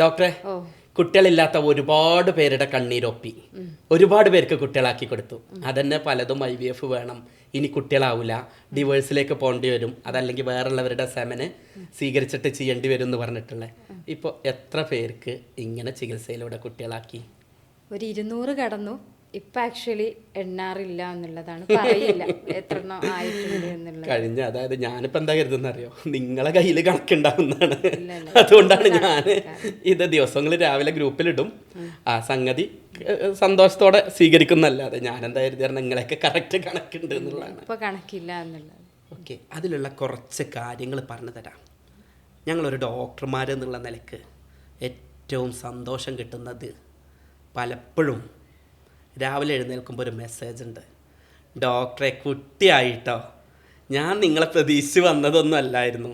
ഡോക്ടറെ, കുട്ടികളില്ലാത്ത ഒരുപാട് പേരുടെ കണ്ണീരൊപ്പി, ഒരുപാട് പേർക്ക് കുട്ടികളാക്കി കൊടുത്തു. അതന്നെ പലതും IVF വേണം, ഇനി കുട്ടികളാവില്ല, ഡിവേഴ്സിലേക്ക് പോകേണ്ടി വരും, അതല്ലെങ്കിൽ വേറുള്ളവരുടെ സെമന് സ്വീകരിച്ചിട്ട് ചെയ്യേണ്ടി വരും എന്ന് പറഞ്ഞിട്ടുള്ളത്. ഇപ്പോൾ എത്ര പേർക്ക് ഇങ്ങനെ ചികിത്സയിലൂടെ കുട്ടികളാക്കി? ഒരു 200 കടന്നു. ഇപ്പം ആക്ച്വലി എണ്ണാറില്ല എന്നുള്ളതാണ്, പറയില്ല എത്ര എണ്ണം ആയിട്ടുണ്ട് എന്നുള്ളത്. കഴിഞ്ഞ അതായത് ഞാനിപ്പോൾ എന്താ കരുതുന്നറിയോ, നിങ്ങളെ കയ്യിൽ കണക്കുണ്ടാവുന്നതാണ്. അതുകൊണ്ടാണ് ഞാൻ ഇത് ദിവസങ്ങൾ രാവിലെ ഗ്രൂപ്പിലിടും. ആ സംഗതി സന്തോഷത്തോടെ സ്വീകരിക്കുന്നല്ലാതെ ഞാൻ എന്താ കരുതിയാൽ നിങ്ങളെയൊക്കെ കറക്റ്റ് കണക്കുണ്ട് എന്നുള്ളതാണ്. ഇപ്പോൾ കണക്കില്ല എന്നുള്ളത്. ഓക്കെ, അതിലുള്ള കുറച്ച് കാര്യങ്ങൾ പറഞ്ഞു തരാം. ഞങ്ങളൊരു ഡോക്ടർമാരെന്നുള്ള നിലയ്ക്ക് ഏറ്റവും സന്തോഷം കിട്ടുന്നത് പലപ്പോഴും രാവിലെ എഴുന്നേൽക്കുമ്പോൾ ഒരു മെസ്സേജ് ഉണ്ട്, ഡോക്ടറെ കുട്ടിയായിട്ടോ, ഞാൻ നിങ്ങളെ പ്രതീക്ഷിച്ച് വന്നതൊന്നും അല്ലായിരുന്നു,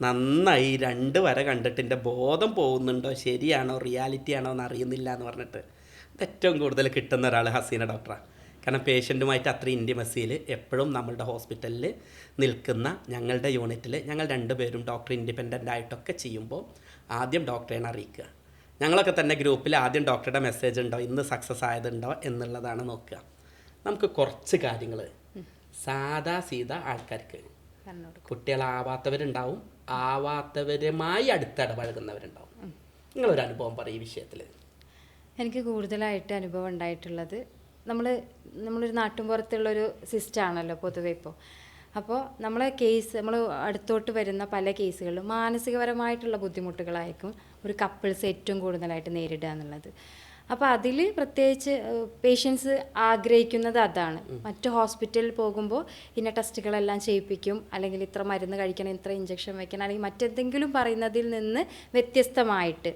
നന്നായി 2 വര കണ്ടിട്ട് എൻ്റെ ബോധം പോകുന്നുണ്ടോ, ശരിയാണോ റിയാലിറ്റി ആണോ എന്ന് അറിയുന്നില്ല എന്ന് പറഞ്ഞിട്ട് ഇത് ഏറ്റവും കൂടുതൽ കിട്ടുന്ന ഒരാൾ ഹസീന ഡോക്ടറാണ്. കാരണം പേഷ്യൻറ്റുമായിട്ട് അത്ര ഇൻറ്റിമസിയിൽ എപ്പോഴും നമ്മളുടെ ഹോസ്പിറ്റലിൽ നിൽക്കുന്ന ഞങ്ങളുടെ യൂണിറ്റിൽ ഞങ്ങൾ 2 പേരും ഡോക്ടർ ഇൻഡിപെൻഡൻ്റ് ആയിട്ടൊക്കെ ചെയ്യുമ്പോൾ ആദ്യം ഡോക്ടറെയാണ് അറിയിക്കുക. ഞങ്ങളൊക്കെ തന്നെ ഗ്രൂപ്പിൽ ആദ്യം ഡോക്ടറുടെ മെസ്സേജ് ഉണ്ടോ, ഇന്ന് സക്സസ് ആയതുണ്ടോ എന്നുള്ളതാണ് നോക്കുക. നമുക്ക് കുറച്ച് കാര്യങ്ങൾ സാധാ സീത ആൾക്കാർക്ക്, കുട്ടികളാവാത്തവരുണ്ടാവും, ആവാത്തവരുമായി അടുത്തിടപഴകുന്നവരുണ്ടാവും. നിങ്ങളൊരു അനുഭവം പറയും ഈ വിഷയത്തിൽ. എനിക്ക് കൂടുതലായിട്ട് അനുഭവം ഉണ്ടായിട്ടുള്ളത്, നമ്മളൊരു നാട്ടിൻപുറത്തുള്ളൊരു സിസ്റ്റമാണല്ലോ പൊതുവെ ഇപ്പോൾ. അപ്പോൾ നമ്മൾ അടുത്തോട്ട് വരുന്ന പല കേസുകളിലും മാനസികപരമായിട്ടുള്ള ബുദ്ധിമുട്ടുകളായിരിക്കും ഒരു കപ്പിൾസ് ഏറ്റവും കൂടുതലായിട്ട് നേരിടുക എന്നുള്ളത്. അപ്പോൾ അതിൽ പ്രത്യേകിച്ച് പേഷ്യൻസ് ആഗ്രഹിക്കുന്നത് അതാണ്. മറ്റു ഹോസ്പിറ്റലിൽ പോകുമ്പോൾ ഇന്ന ടെസ്റ്റുകളെല്ലാം ചെയ്യിപ്പിക്കും, അല്ലെങ്കിൽ ഇത്ര മരുന്ന് കഴിക്കണം, ഇത്ര ഇഞ്ചക്ഷൻ വയ്ക്കണം, അല്ലെങ്കിൽ മറ്റെന്തെങ്കിലും പറയുന്നതിൽ നിന്ന് വ്യത്യസ്തമായിട്ട്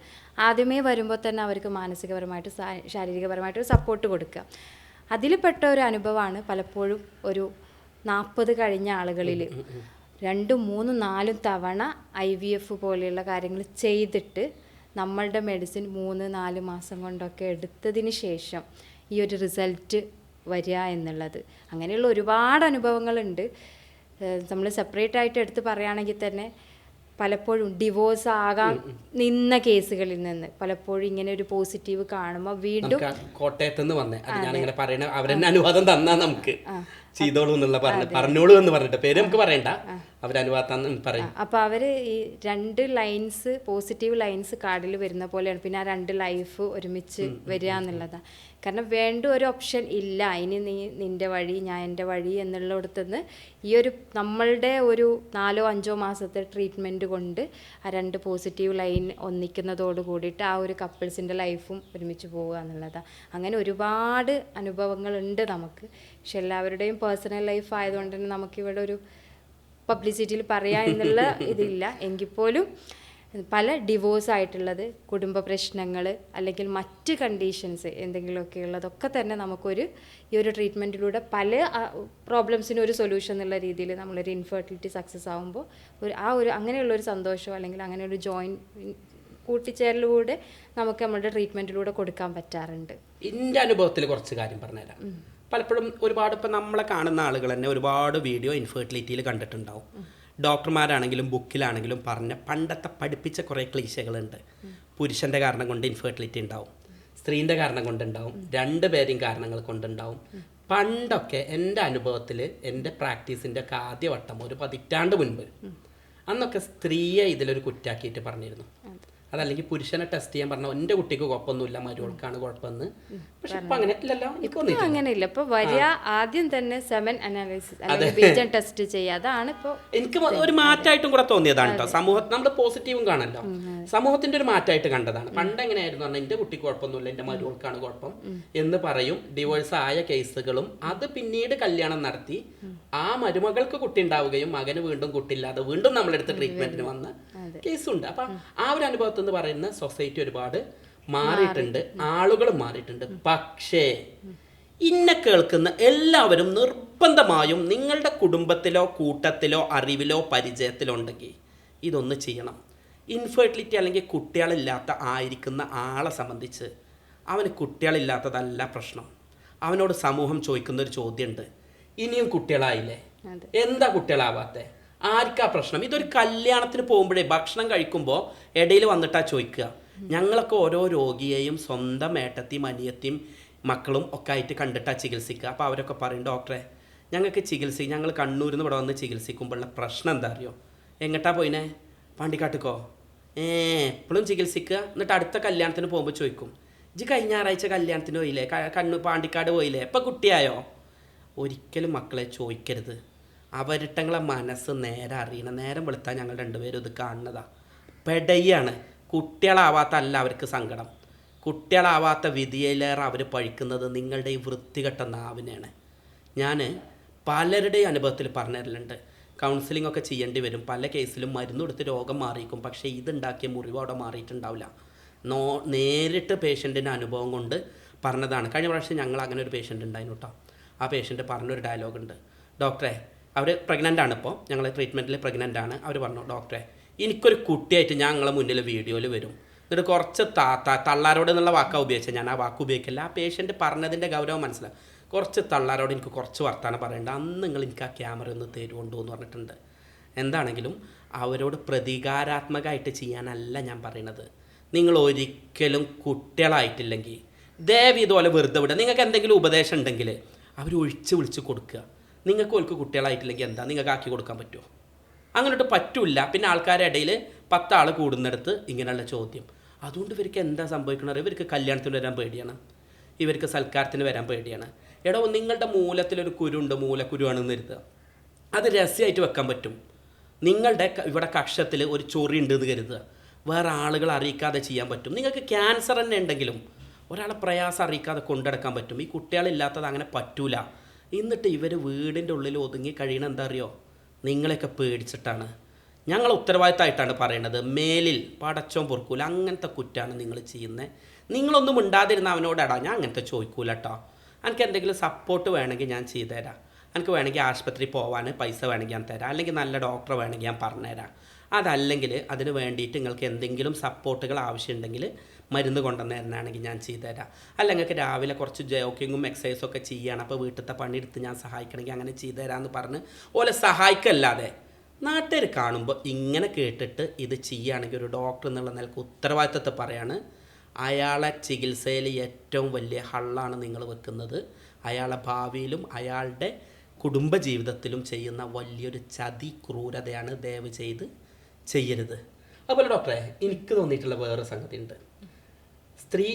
ആദ്യമേ വരുമ്പോൾ തന്നെ അവർക്ക് മാനസികപരമായിട്ട് ശാരീരികപരമായിട്ടൊരു സപ്പോർട്ട് കൊടുക്കുക. അതിൽ പെട്ട ഒരു അനുഭവമാണ് പലപ്പോഴും ഒരു 40 കഴിഞ്ഞ ആളുകളിൽ 2, 3, 4 തവണ IVF പോലെയുള്ള കാര്യങ്ങൾ ചെയ്തിട്ട് നമ്മളുടെ മെഡിസിൻ 3-4 മാസം കൊണ്ടൊക്കെ എടുത്തതിന് ശേഷം ഈ ഒരു റിസൾട്ട് വരിക എന്നുള്ളത്. അങ്ങനെയുള്ള ഒരുപാട് അനുഭവങ്ങളുണ്ട്. നമ്മൾ സെപ്പറേറ്റ് ആയിട്ട് എടുത്ത് പറയുകയാണെങ്കിൽ തന്നെ പലപ്പോഴും ഡിവോഴ്സ് ആകാൻ നിന്ന കേസുകളിൽ നിന്ന് പലപ്പോഴും ഇങ്ങനെ ഒരു പോസിറ്റീവ് കാണുമ്പോൾ വീണ്ടും കോട്ടയത്ത് നിന്ന് വന്നേ, അത് ഞാനിങ്ങനെ പറയണ അവരെന്നെ അനുവാദം തന്നാ നമുക്ക് ചെയ്തോളൂ എന്നുള്ള പറഞ്ഞോളൂ എന്ന് പറഞ്ഞിട്ട് പേര് നമുക്ക് പറയണ്ട, അവരനുവാദം പറയും. അപ്പോൾ അവർ ഈ 2 ലൈൻസ് പോസിറ്റീവ് ലൈൻസ് കാർഡിൽ വരുന്ന പോലെയാണ്. പിന്നെ ആ 2 ലൈഫ് ഒരുമിച്ച് വരിക എന്നുള്ളതാണ്. കാരണം വേണ്ട ഒരു ഓപ്ഷൻ ഇല്ല, ഇനി നീ നിൻ്റെ വഴി ഞാൻ എൻ്റെ വഴി എന്നുള്ളിടത്തുനിന്ന് ഈ ഒരു നമ്മളുടെ ഒരു 4-5 മാസത്തെ ട്രീറ്റ്മെൻറ്റ് കൊണ്ട് ആ 2 പോസിറ്റീവ് ലൈൻ ഒന്നിക്കുന്നതോട് കൂടിയിട്ട് ആ ഒരു കപ്പിൾസിൻ്റെ ലൈഫും ഒരുമിച്ച് പോവുക എന്നുള്ളതാണ്. അങ്ങനെ ഒരുപാട് അനുഭവങ്ങളുണ്ട് നമുക്ക്. പക്ഷെ എല്ലാവരുടെയും പേഴ്സണൽ ലൈഫ് ആയതുകൊണ്ട് തന്നെ നമുക്കിവിടെ ഒരു പബ്ലിസിറ്റിയിൽ പറയാം എന്നുള്ള ഇതില്ല. എങ്കിൽ പോലും പല ഡിവോഴ്സ് ആയിട്ടുള്ളത്, കുടുംബ പ്രശ്നങ്ങൾ, അല്ലെങ്കിൽ മറ്റ് കണ്ടീഷൻസ് എന്തെങ്കിലുമൊക്കെ ഉള്ളതൊക്കെ തന്നെ നമുക്കൊരു ഈ ഒരു ട്രീറ്റ്മെൻറ്റിലൂടെ പല പ്രോബ്ലംസിനും ഒരു സൊല്യൂഷൻ എന്നുള്ള രീതിയിൽ നമ്മളൊരു ഇൻഫെർട്ടിലിറ്റി സക്സസ് ആകുമ്പോൾ അങ്ങനെയുള്ളൊരു സന്തോഷം, അല്ലെങ്കിൽ അങ്ങനെ ഒരു കൂട്ടിച്ചേരലിലൂടെ നമുക്ക് നമ്മുടെ ട്രീറ്റ്മെൻറ്റിലൂടെ കൊടുക്കാൻ പറ്റാറുണ്ട്. എൻ്റെ അനുഭവത്തിൽ കുറച്ച് കാര്യം പറഞ്ഞുതരാം. പലപ്പോഴും ഒരുപാട് ഇപ്പം നമ്മളെ കാണുന്ന ആളുകൾ തന്നെ ഒരുപാട് വീഡിയോ ഇൻഫെർട്ടിലിറ്റിയിൽ കണ്ടിട്ടുണ്ടാവും. ഡോക്ടർമാരാണെങ്കിലും ബുക്കിലാണെങ്കിലും പറഞ്ഞ പണ്ടത്തെ പഠിപ്പിച്ച കുറേ ക്ലീശകളുണ്ട്. പുരുഷൻ്റെ കാരണം കൊണ്ട് ഇൻഫെർട്ടിലിറ്റി ഉണ്ടാവും, സ്ത്രീൻ്റെ കാരണം കൊണ്ടുണ്ടാവും, 2 പേരെയും കാരണങ്ങൾ കൊണ്ടുണ്ടാവും. പണ്ടൊക്കെ എൻ്റെ അനുഭവത്തിൽ എൻ്റെ പ്രാക്ടീസിൻ്റെ ഒക്കെ ആദ്യവട്ടം ഒരു 10 പതിറ്റാണ്ട് മുൻപ് അന്നൊക്കെ സ്ത്രീയെ ഇതിലൊരു കുറ്റാക്കിയിട്ട് പറഞ്ഞിരുന്നു. അതല്ലെങ്കിൽ പുരുഷനെ ടെസ്റ്റ് ചെയ്യാൻ പറഞ്ഞാൽ എൻ്റെ കുട്ടിക്ക് കുഴപ്പമൊന്നുമില്ല, മരുവൾക്കാണ് കുഴപ്പമെന്ന്. പക്ഷെ ഇപ്പം അങ്ങനെ ഇല്ലല്ലോ, അങ്ങനെയില്ല. ഇപ്പൊ വരിക ആദ്യം തന്നെ സെമൻ അനാലിസിസ് അല്ലെങ്കിൽ ബീജം ടെസ്റ്റ് ചെയ്യുക, അതാണ് ഇപ്പോൾ എനിക്ക് ഒരു മാറ്റമായിട്ടും കൂടെ തോന്നിയതാണ് കേട്ടോ. സമൂഹത്തിൽ നമ്മൾ പോസിറ്റീവും കാണല്ലോ, സമൂഹത്തിന്റെ ഒരു മാറ്റമായിട്ട് കണ്ടതാണ്. പണ്ട് എങ്ങനെയായിരുന്നു പറഞ്ഞാൽ എൻ്റെ കുട്ടിക്ക് കുഴപ്പമൊന്നുമില്ല, എൻ്റെ മരുവൾക്കാണ് കുഴപ്പം എന്ന് പറയും. ഡിവോഴ്സ് ആയ കേസുകളും അത് പിന്നീട് കല്യാണം നടത്തി ആ മരുമകൾക്ക് കുട്ടി ഉണ്ടാവുകയും മകന് വീണ്ടും കുട്ടിയില്ലാതെ വീണ്ടും നമ്മളെടുത്ത് ട്രീറ്റ്മെന്റിന് വന്ന കേസുണ്ട്. അപ്പൊ ആ ഒരു അനുഭവത്തിൽ നിന്ന് പറയുന്ന സൊസൈറ്റി ഒരുപാട് മാറിയിട്ടുണ്ട്, ആളുകൾ മാറിയിട്ടുണ്ട്. പക്ഷേ ഇന്നെ കേൾക്കുന്ന എല്ലാവരും നിർബന്ധമായും നിങ്ങളുടെ കുടുംബത്തിലോ കൂട്ടത്തിലോ അറിവിലോ പരിചയത്തിലോ ഉണ്ടെങ്കിൽ ഇതൊന്ന് ചെയ്യണം. ഇൻഫെർട്ടിലിറ്റി അല്ലെങ്കിൽ കുട്ടികളില്ലാത്ത ആയിരിക്കുന്ന ആളെ സംബന്ധിച്ച് അവന് കുട്ടികളില്ലാത്തതല്ല പ്രശ്നം. അവനോട് സമൂഹം ചോദിക്കുന്നൊരു ചോദ്യമുണ്ട്, ഇനിയും കുട്ടികളായില്ലേ, എന്താ കുട്ടികളാവാത്തേ, ആർക്കാ പ്രശ്നം? ഇതൊരു കല്യാണത്തിന് പോകുമ്പോഴേ ഭക്ഷണം കഴിക്കുമ്പോൾ ഇടയിൽ വന്നിട്ടാ ചോദിക്കുക, ഞങ്ങളൊക്കെ ഓരോ രോഗിയെയും സ്വന്തം ഏട്ടത്തിയും അനിയത്തിയും മക്കളും ഒക്കെ ആയിട്ട് കണ്ടിട്ടാണ് ചികിത്സിക്കുക. അപ്പോൾ അവരൊക്കെ പറയും, ഡോക്ടറെ ഞങ്ങൾക്ക് ഞങ്ങൾ കണ്ണൂരിൽ നിന്ന് ഇവിടെ വന്ന് ചികിത്സിക്കുമ്പോഴുള്ള പ്രശ്നം എന്താ അറിയോ? എങ്ങട്ടാ പോയിനെ? പാണ്ടിക്കാട്ടുക്കോ? എപ്പോഴും ചികിത്സിക്കുക. എന്നിട്ട് അടുത്ത കല്യാണത്തിന് പോകുമ്പോൾ ചോദിക്കും, ഇജ്ജ് കഴിഞ്ഞ ഞായറാഴ്ച കല്യാണത്തിന് പോയില്ലേ, പാണ്ടിക്കാട് പോയില്ലേ, ഇപ്പം കുട്ടിയായോ? ഒരിക്കലും മക്കളെ ചോദിക്കരുത്. അവരിട്ടങ്ങളെ മനസ്സ് നേരെ അറിയണം. നേരം വെളുത്താൽ ഞങ്ങൾ രണ്ടുപേരും ഇത് കാണുന്നതാ. പെടയാണ്. കുട്ടികളാവാത്ത അല്ല അവർക്ക് സങ്കടം. കുട്ടികളാവാത്ത വിധിയിലേറെ അവർ പഴിക്കുന്നത് നിങ്ങളുടെ ഈ വൃത്തികെട്ട നാവിനെയാണ്. ഞാൻ പലരുടെയും അനുഭവത്തിൽ പറഞ്ഞു തരലുണ്ട്. കൗൺസിലിംഗ് ഒക്കെ ചെയ്യേണ്ടി വരും. പല കേസിലും മരുന്ന് കൊടുത്ത് രോഗം മാറിയിരിക്കും, പക്ഷേ ഇതുണ്ടാക്കിയ മുറിവ് അവിടെ മാറിയിട്ടുണ്ടാവില്ല. നേരിട്ട് പേഷ്യൻറ്റിൻ്റെ അനുഭവം കൊണ്ട് പറഞ്ഞതാണ്. കഴിഞ്ഞ പ്രാവശ്യം ഞങ്ങൾ അങ്ങനെ ഒരു പേഷ്യൻ്റ് ഉണ്ടായിരുന്നു കേട്ടോ. ആ പേഷ്യൻ്റ് പറഞ്ഞൊരു ഡയലോഗുണ്ട്, ഡോക്ടറെ അവർ പ്രഗ്നൻ്റ് ആണ്, ഇപ്പോൾ ഞങ്ങൾ ട്രീറ്റ്മെൻറ്റിൽ പ്രഗ്നൻ്റ് ആണ്. അവർ പറഞ്ഞു, ഡോക്ടറെ എനിക്കൊരു കുട്ടിയായിട്ട് ഞാൻ നിങ്ങളെ മുന്നിൽ വീഡിയോയിൽ വരും, എന്നിട്ട് കുറച്ച് തള്ളാരോട് എന്നുള്ള വാക്കാണ് ഉപയോഗിച്ചത്. ഞാൻ ആ വാക്ക് ഉപയോഗിക്കില്ല. ആ പേഷ്യൻ്റ് പറഞ്ഞതിൻ്റെ ഗൗരവം മനസ്സിലാവും. കുറച്ച് തള്ളാരോട് എനിക്ക് കുറച്ച് വർത്താനം പറയേണ്ട, അന്ന് നിങ്ങൾ എനിക്ക് ആ ക്യാമറ ഒന്ന് തരുമുണ്ടോ എന്ന് പറഞ്ഞിട്ടുണ്ട്. എന്താണെങ്കിലും അവരോട് പ്രതികാരാത്മകമായിട്ട് ചെയ്യാനല്ല ഞാൻ പറയണത്. നിങ്ങൾ ഒരിക്കലും കുട്ടികളായിട്ടില്ലെങ്കിൽ ദയവ് ഇതുപോലെ വെറുതെ വിടുക. നിങ്ങൾക്ക് എന്തെങ്കിലും ഉപദേശം ഉണ്ടെങ്കിൽ അവർ വിളിച്ച് കൊടുക്കുക. നിങ്ങൾക്ക് ഓൾക്ക് കുട്ടികളായിട്ടില്ലെങ്കിൽ എന്താ നിങ്ങൾക്ക് ആക്കി കൊടുക്കാൻ പറ്റുമോ? അങ്ങോട്ട് പറ്റില്ല. പിന്നെ ആൾക്കാരുടെ ഇടയിൽ 10 ആൾ കൂടുന്നിടത്ത് ഇങ്ങനെയുള്ള ചോദ്യം. അതുകൊണ്ട് ഇവർക്ക് എന്താ സംഭവിക്കണത്? ഇവർക്ക് കല്യാണത്തിന് വരാൻ പേടിയാണ്, ഇവർക്ക് സൽക്കാരത്തിന് വരാൻ പേടിയാണ്. എടോ, നിങ്ങളുടെ മൂലത്തിലൊരു കുരുണ്ട്, മൂലക്കുരുവാണെന്ന് കരുതുക, അത് രഹസ്യമായിട്ട് വെക്കാൻ പറ്റും. നിങ്ങളുടെ ഇവിടെ കക്ഷത്തിൽ ഒരു ചൊറി ഉണ്ടെന്ന് കരുതുക, വേറെ ആളുകൾ അറിയിക്കാതെ ചെയ്യാൻ പറ്റും. നിങ്ങൾക്ക് ക്യാൻസർ തന്നെ ഉണ്ടെങ്കിലും ഒരാളെ പ്രയാസം അറിയിക്കാതെ കൊണ്ടെടുക്കാൻ പറ്റും. ഈ കുട്ടികളില്ലാത്തത് അങ്ങനെ പറ്റൂല. എന്നിട്ട് ഇവർ വീടിൻ്റെ ഉള്ളിൽ ഒതുങ്ങി കഴിയണ എന്താ അറിയോ? നിങ്ങളെയൊക്കെ പേടിച്ചിട്ടാണ്. ഞങ്ങൾ ഉത്തരവാദിത്തമായിട്ടാണ് പറയണത്. മേലിൽ പടച്ചോൻ പൊറുക്കൂല. അങ്ങനത്തെ കുറ്റാണ് നിങ്ങൾ ചെയ്യുന്നത്. നിങ്ങളൊന്നും ഉണ്ടാതിരുന്ന അവനോടാടാ ഞാൻ അങ്ങനത്തെ ചോദിക്കൂല കേട്ടോ. എനിക്ക് എന്തെങ്കിലും സപ്പോർട്ട് വേണമെങ്കിൽ ഞാൻ ചെയ്തുതരാം. എനിക്ക് വേണമെങ്കിൽ ആശുപത്രി പോകാൻ പൈസ വേണമെങ്കിൽ ഞാൻ തരാം, അല്ലെങ്കിൽ നല്ല ഡോക്ടറെ വേണമെങ്കിൽ ഞാൻ പറഞ്ഞുതരാം. അതല്ലെങ്കിൽ അതിന് വേണ്ടിയിട്ട് നിങ്ങൾക്ക് എന്തെങ്കിലും സപ്പോർട്ടുകൾ ആവശ്യമുണ്ടെങ്കിൽ മരുന്ന് കൊണ്ടുവന്ന് തരുന്നതാണെങ്കിൽ ഞാൻ ചെയ്തുതരാം. അല്ല നിങ്ങൾക്ക് രാവിലെ കുറച്ച് ജോക്കിങ്ങും എക്സസൈസും ഒക്കെ ചെയ്യണം, അപ്പോൾ വീട്ടിലത്തെ പണിയെടുത്ത് ഞാൻ സഹായിക്കണമെങ്കിൽ അങ്ങനെ ചെയ്തുതരാമെന്ന് പറഞ്ഞ് ഓലെ സഹായിക്കല്ലാതെ നാട്ടുകാർ കാണുമ്പോൾ ഇങ്ങനെ കേട്ടിട്ട് ഇത് ചെയ്യുകയാണെങ്കിൽ ഒരു ഡോക്ടർ എന്നുള്ള നിലക്ക് ഉത്തരവാദിത്തത്തെ പറയാണ്, അയാളെ ചികിത്സയിൽ ഏറ്റവും വലിയ ഹള്ളാണ് നിങ്ങൾ വെക്കുന്നത്. അയാളെ ഭാവിയിലും അയാളുടെ കുടുംബജീവിതത്തിലും ചെയ്യുന്ന വലിയൊരു ചതി ക്രൂരതയാണ്. ദയവ് ചെയ്ത് ചെയ്യരുത്. അതുപോലെ ഡോക്ടറെ എനിക്ക് തോന്നിയിട്ടുള്ള വേറെ സംഗതി ഉണ്ട്. സ്ത്രീ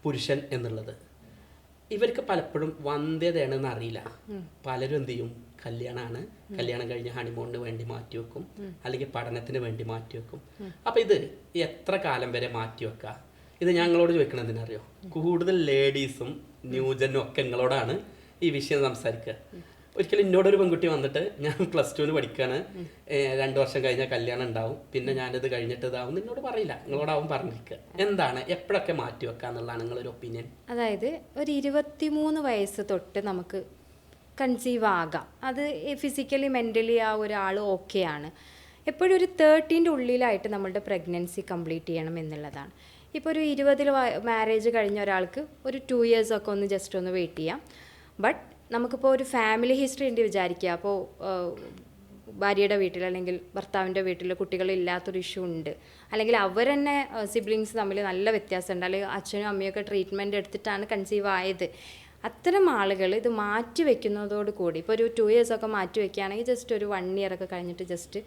പുരുഷൻ എന്നുള്ളത് ഇവർക്ക് പലപ്പോഴും വന്ധ്യതയാണെന്ന് അറിയില്ല. പലരും എന്ത് ചെയ്യും, കല്യാണമാണ്, കല്യാണം കഴിഞ്ഞ് ഹണിമൂണിന് വേണ്ടി മാറ്റിവെക്കും, അല്ലെങ്കിൽ പഠനത്തിന് വേണ്ടി മാറ്റിവെക്കും. അപ്പോൾ ഇത് എത്ര കാലം വരെ മാറ്റിവെക്കുക? ഇത് ഞങ്ങളോട് ചോദിക്കണതിനറിയോ? കൂടുതൽ ലേഡീസും ന്യൂജനും ഒക്കെ നിങ്ങളോടാണ് ഈ വിഷയം സംസാരിക്കുക. ഒരിക്കലും എന്നോടൊരു പെൺകുട്ടി വന്നിട്ട് ഞാൻ +2 പഠിക്കുകയാണ്, 2 വർഷം കഴിഞ്ഞാൽ കല്യാണം ഉണ്ടാവും, പിന്നെ ഞാനിത് കഴിഞ്ഞിട്ട് ഇതാവും, നിന്നോട് പറയില്ല, നിങ്ങളോടാവും പറഞ്ഞിരിക്കുക. എന്താണ് എപ്പോഴൊക്കെ മാറ്റി വെക്കുക എന്നുള്ളതാണ് നിങ്ങളൊരു ഒപ്പീനിയൻ? അതായത് ഒരു 23 വയസ്സ് തൊട്ട് നമുക്ക് കൺസീവ് ആകാം. അത് ഫിസിക്കലി മെൻ്റലി ആ ഒരാൾ ഓക്കെയാണ്. എപ്പോഴും ഒരു 30ൻ്റെ ഉള്ളിലായിട്ട് നമ്മളുടെ പ്രഗ്നൻസി കംപ്ലീറ്റ് ചെയ്യണം എന്നുള്ളതാണ്. ഇപ്പോൾ ഒരു 20 മാരേജ് കഴിഞ്ഞ ഒരാൾക്ക് ഒരു 2 years ഒക്കെ ഒന്ന് ജസ്റ്റ് ഒന്ന് വെയിറ്റ് ചെയ്യാം. ബട്ട് നമുക്കിപ്പോൾ ഒരു ഫാമിലി ഹിസ്റ്ററി ഉണ്ട് വിചാരിക്കുക. അപ്പോൾ ഭാര്യയുടെ വീട്ടിൽ അല്ലെങ്കിൽ ഭർത്താവിൻ്റെ വീട്ടിൽ കുട്ടികളില്ലാത്തൊരു ഇഷ്യൂ ഉണ്ട്, അല്ലെങ്കിൽ അവർ തന്നെ സിബ്ലിങ്സ് തമ്മിൽ നല്ല വ്യത്യാസമുണ്ട്, അല്ലെങ്കിൽ അച്ഛനും അമ്മയൊക്കെ ട്രീറ്റ്മെൻറ്റ് എടുത്തിട്ടാണ് കൺസീവ് ആയത്. അത്തരം ആളുകൾ ഇത് മാറ്റി വെക്കുന്നതോട് കൂടി ഇപ്പോൾ ഒരു 2 years ഒക്കെ മാറ്റി വെക്കുകയാണെങ്കിൽ ജസ്റ്റ് ഒരു 1 year ഒക്കെ കഴിഞ്ഞിട്ട് ജസ്റ്റ്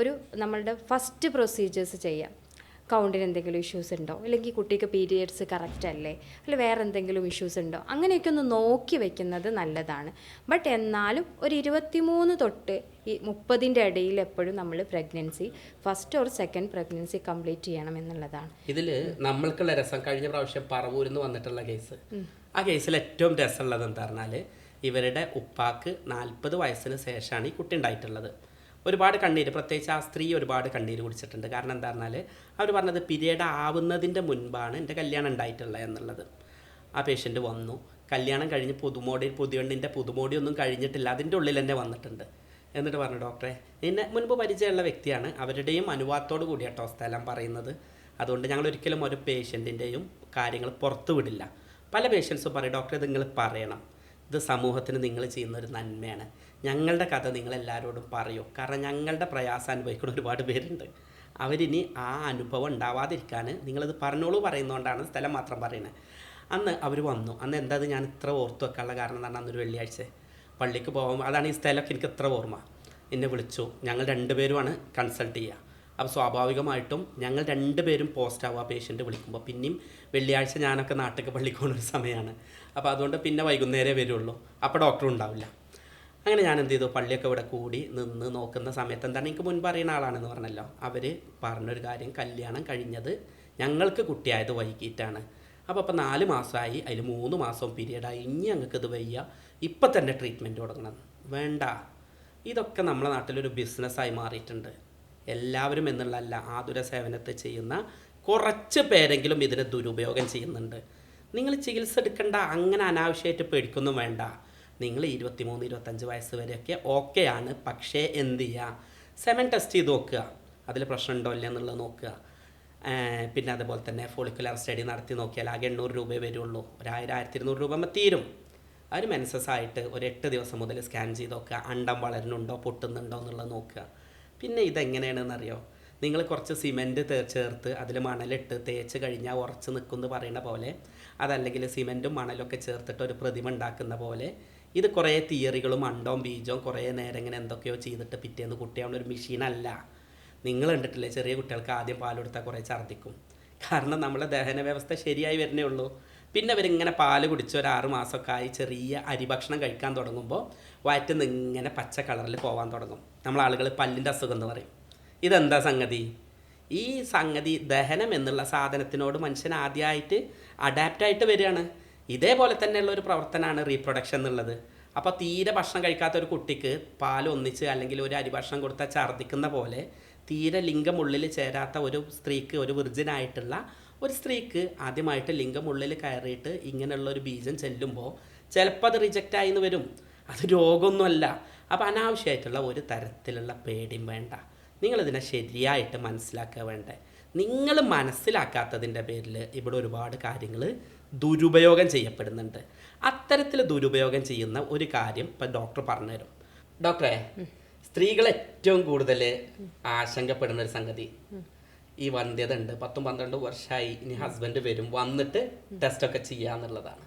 ഒരു നമ്മളുടെ ഫസ്റ്റ് പ്രൊസീജിയേഴ്സ് ചെയ്യാം. കൗണ്ടിന് എന്തെങ്കിലും ഇഷ്യൂസ് ഉണ്ടോ, അല്ലെങ്കിൽ കുട്ടിക്ക് പീരിയഡ്സ് കറക്റ്റ് അല്ലേ, അല്ലെങ്കിൽ വേറെ എന്തെങ്കിലും ഇഷ്യൂസ് ഉണ്ടോ, അങ്ങനെയൊക്കെ ഒന്ന് നോക്കി വെക്കുന്നത് നല്ലതാണ്. ബട്ട് എന്നാലും ഒരു 23 തൊട്ട് ഈ 30ൻ്റെ ഇടയിൽ എപ്പോഴും നമ്മൾ pregnancy first or second pregnancy complete ചെയ്യണം എന്നുള്ളതാണ്. ഇതിൽ നമ്മൾക്കുള്ള രസം, കഴിഞ്ഞ പ്രാവശ്യം പറവൂരിൽ നിന്ന് വന്നിട്ടുള്ള കേസ്, ആ കേസിൽ ഏറ്റവും രസമുള്ളത് എന്താ പറഞ്ഞാൽ ഇവരുടെ ഉപ്പാക്ക് 40 വയസ്സിന് ശേഷമാണ് ഈ കുട്ടി ഉണ്ടായിട്ടുള്ളത്. ഒരുപാട് കണ്ണീര്, പ്രത്യേകിച്ച് ആ സ്ത്രീ ഒരുപാട് കണ്ണീര് കുടിച്ചിട്ടുണ്ട്. കാരണം എന്താ പറഞ്ഞാൽ അവർ പറഞ്ഞത് പീരിയഡ് ആവുന്നതിൻ്റെ മുൻപാണ് എൻ്റെ കല്യാണം ഉണ്ടായിട്ടുള്ളത് എന്നുള്ളത്. ആ പേഷ്യൻ്റ് വന്നു, കല്യാണം കഴിഞ്ഞ് പുതിയണ്ണിൻ്റെ പുതുമോടിയൊന്നും കഴിഞ്ഞിട്ടില്ല, അതിൻ്റെ ഉള്ളിൽ തന്നെ വന്നിട്ടുണ്ട്. എന്നിട്ട് പറഞ്ഞു, ഡോക്ടറെ എന്നെ മുൻപ് പരിചയമുള്ള വ്യക്തിയാണ്, അവരുടെയും അനുവാദത്തോടു കൂടിയാട്ടോ സ്ഥലം പറയുന്നത്, അതുകൊണ്ട് ഞങ്ങൾ ഒരിക്കലും ഒരു പേഷ്യൻറ്റിൻ്റെയും കാര്യങ്ങൾ പുറത്തു വിടില്ല. പല പേഷ്യൻസും പറയും, ഡോക്ടറെ ഇത് നിങ്ങൾ പറയണം, ഇത് സമൂഹത്തിന് നിങ്ങൾ ചെയ്യുന്നൊരു നന്മയാണ്, ഞങ്ങളുടെ കഥ നിങ്ങളെല്ലാവരോടും പറയൂ, കാരണം ഞങ്ങളുടെ പ്രയാസം അനുഭവിക്കുന്ന ഒരുപാട് പേരുണ്ട്. അവരിനി ആ അനുഭവം ഉണ്ടാവാതിരിക്കാൻ നിങ്ങളത് പറഞ്ഞോളൂ പറയുന്നതുകൊണ്ടാണ് സ്ഥലം മാത്രം പറയുന്നത്. അന്ന് അവർ വന്നു. അന്ന് എന്താ ഞാൻ ഇത്ര ഓർത്ത് വെക്കാനുള്ള കാരണം എന്ന് പറഞ്ഞാൽ അന്നൊരു വെള്ളിയാഴ്ച പള്ളിക്ക് പോകുമ്പോൾ, അതാണ് ഈ സ്ഥലമൊക്കെ എനിക്ക് ഇത്ര ഓർമ്മ. എന്നെ വിളിച്ചു. ഞങ്ങൾ രണ്ടുപേരുമാണ് കൺസൾട്ട് ചെയ്യുക. അപ്പോൾ സ്വാഭാവികമായിട്ടും ഞങ്ങൾ രണ്ടുപേരും പോസ്റ്റ് ആവുക പേഷ്യൻറ്റ് വിളിക്കുമ്പോൾ. പിന്നെയും വെള്ളിയാഴ്ച ഞാനൊക്കെ നാട്ടിലേക്ക് പള്ളിക്ക് പോകുന്ന ഒരു സമയമാണ്. അപ്പോൾ അതുകൊണ്ട് പിന്നെ വൈകുന്നേരമേ വരുള്ളൂ. അപ്പോൾ ഡോക്ടറും ഉണ്ടാവില്ല. അങ്ങനെ ഞാൻ എന്ത് ചെയ്തു, പള്ളിയൊക്കെ ഇവിടെ കൂടി നിന്ന് നോക്കുന്ന സമയത്ത് എന്താണ്, എനിക്ക് മുൻപ് അറിയുന്ന ആളാണെന്ന് പറഞ്ഞല്ലോ, അവർ പറഞ്ഞൊരു കാര്യം, കല്യാണം കഴിഞ്ഞത് ഞങ്ങൾക്ക് കുട്ടിയായത് വൈകിട്ടാണ്. അപ്പോൾ 4 മാസമായി, അതിൽ 3 മാസവും പീരീഡായി, ഇനി ഞങ്ങൾക്ക് ഇത് വയ്യ, ഇപ്പം തന്നെ ട്രീറ്റ്മെൻറ്റ് തുടങ്ങണം. വേണ്ട, ഇതൊക്കെ നമ്മളെ നാട്ടിലൊരു ബിസിനസ്സായി മാറിയിട്ടുണ്ട്. എല്ലാവരും എന്നുള്ളതല്ല, ആതുര സേവനത്തെ ചെയ്യുന്ന കുറച്ച് പേരെങ്കിലും ഇതിനെ ദുരുപയോഗം ചെയ്യുന്നുണ്ട്. നിങ്ങൾ ചികിത്സ എടുക്കേണ്ട, അങ്ങനെ അനാവശ്യമായിട്ട് പേടിക്കൊന്നും വേണ്ട. നിങ്ങൾ 23-25 വയസ്സ് വരെയൊക്കെ ഓക്കെയാണ്. പക്ഷേ എന്ത് ചെയ്യുക, സെമൻ ടെസ്റ്റ് ചെയ്ത് നോക്കുക, അതിൽ പ്രശ്നമുണ്ടോ ഇല്ല എന്നുള്ളത് നോക്കുക. പിന്നെ അതുപോലെ തന്നെ ഫോളിക്കുലർ സ്റ്റഡി നടത്തി നോക്കിയാൽ ആകെ 800 രൂപയെ വരുള്ളൂ. 1000-1200 രൂപ തീരും. ഒരു മെൻസസ് ആയിട്ട് ഒരു 8 ദിവസം മുതൽ സ്കാൻ ചെയ്ത് നോക്കുക, അണ്ടം വളരുന്നുണ്ടോ പൊട്ടുന്നുണ്ടോ എന്നുള്ളത് നോക്കുക. പിന്നെ ഇതെങ്ങനെയാണെന്നറിയോ, നിങ്ങൾ കുറച്ച് സിമെൻറ്റ് ചേർത്ത് അതിൽ മണലിട്ട് തേച്ച് കഴിഞ്ഞാൽ ഉറച്ച് നിൽക്കുമെന്ന് പറയുന്ന പോലെ, അതല്ലെങ്കിൽ സിമെൻറ്റും മണലൊക്കെ ചേർത്തിട്ട് ഒരു പ്രതിമ ഉണ്ടാക്കുന്ന പോലെ, ഇത് കുറേ തിയറികളും അണ്ടവും ബീജവും കുറേ നേരം ഇങ്ങനെ എന്തൊക്കെയോ ചെയ്തിട്ട് പിറ്റേന്ന് കുട്ടിയാവുന്ന ഒരു മെഷീനല്ല. നിങ്ങൾ കണ്ടിട്ടില്ലേ, ചെറിയ കുട്ടികൾക്ക് ആദ്യം പാലെടുത്താൽ കുറേ ഛർദ്ദിക്കും. കാരണം നമ്മളെ ദഹന വ്യവസ്ഥ ശരിയായി വരുന്നേ ഉള്ളൂ. പിന്നെ അവരിങ്ങനെ പാല് കുടിച്ച് ഒരു 6 മാസമൊക്കെ ആയി ചെറിയ അരി ഭക്ഷണം കഴിക്കാൻ തുടങ്ങുമ്പോൾ വയറ്റിൽ നിന്ന് ഇങ്ങനെ പച്ച കളറിൽ പോകാൻ തുടങ്ങും. നമ്മളാളുകൾ പല്ലിൻ്റെ അസുഖം എന്ന് പറയും. ഇതെന്താ സംഗതി? ഈ സംഗതി ദഹനം എന്നുള്ള സാധനത്തിനോട് മനുഷ്യൻ ആദ്യമായിട്ട് അഡാപ്റ്റായിട്ട് വരികയാണ്. ഇതേപോലെ തന്നെയുള്ള ഒരു പ്രവർത്തനമാണ് റീപ്രൊഡക്ഷൻ എന്നുള്ളത്. അപ്പോൾ തീരെ ഭക്ഷണം കഴിക്കാത്ത ഒരു കുട്ടിക്ക് പാൽ ഒന്നിച്ച് അല്ലെങ്കിൽ ഒരു അരി ഭക്ഷണം കൊടുത്താൽ ഛർദ്ദിക്കുന്ന പോലെ, തീരെ ലിംഗം ഉള്ളിൽ ചേരാത്ത ഒരു സ്ത്രീക്ക്, ഒരു വിർജിനായിട്ടുള്ള ഒരു സ്ത്രീക്ക് ആദ്യമായിട്ട് ലിംഗം ഉള്ളിൽ കയറിയിട്ട് ഇങ്ങനെയുള്ള ഒരു ബീജം ചെല്ലുമ്പോൾ ചിലപ്പോൾ അത് റിജക്റ്റ് ആയിന്ന് വരും. അത് രോഗമൊന്നുമല്ല. അപ്പോൾ അനാവശ്യമായിട്ടുള്ള ഒരു തരത്തിലുള്ള പേടിയും വേണ്ട. നിങ്ങളിതിനെ ശരിയായിട്ട് മനസ്സിലാക്കുക വേണ്ടേ. നിങ്ങൾ മനസ്സിലാക്കാത്തതിൻ്റെ പേരിൽ ഇവിടെ ഒരുപാട് കാര്യങ്ങൾ ദുരുപയോഗം ചെയ്യപ്പെടുന്നുണ്ട്. അത്തരത്തിൽ ദുരുപയോഗം ചെയ്യുന്ന ഒരു കാര്യം ഇപ്പം ഡോക്ടർ പറഞ്ഞുതരും. ഡോക്ടറെ, സ്ത്രീകൾ ഏറ്റവും കൂടുതൽ ആശങ്കപ്പെടുന്ന ഒരു സംഗതി, ഈ വന്ധ്യത ഉണ്ട്, 10-12 വർഷമായി, ഇനി ഹസ്ബൻഡ് വരും, വന്നിട്ട് ടെസ്റ്റൊക്കെ ചെയ്യാന്നുള്ളതാണ്.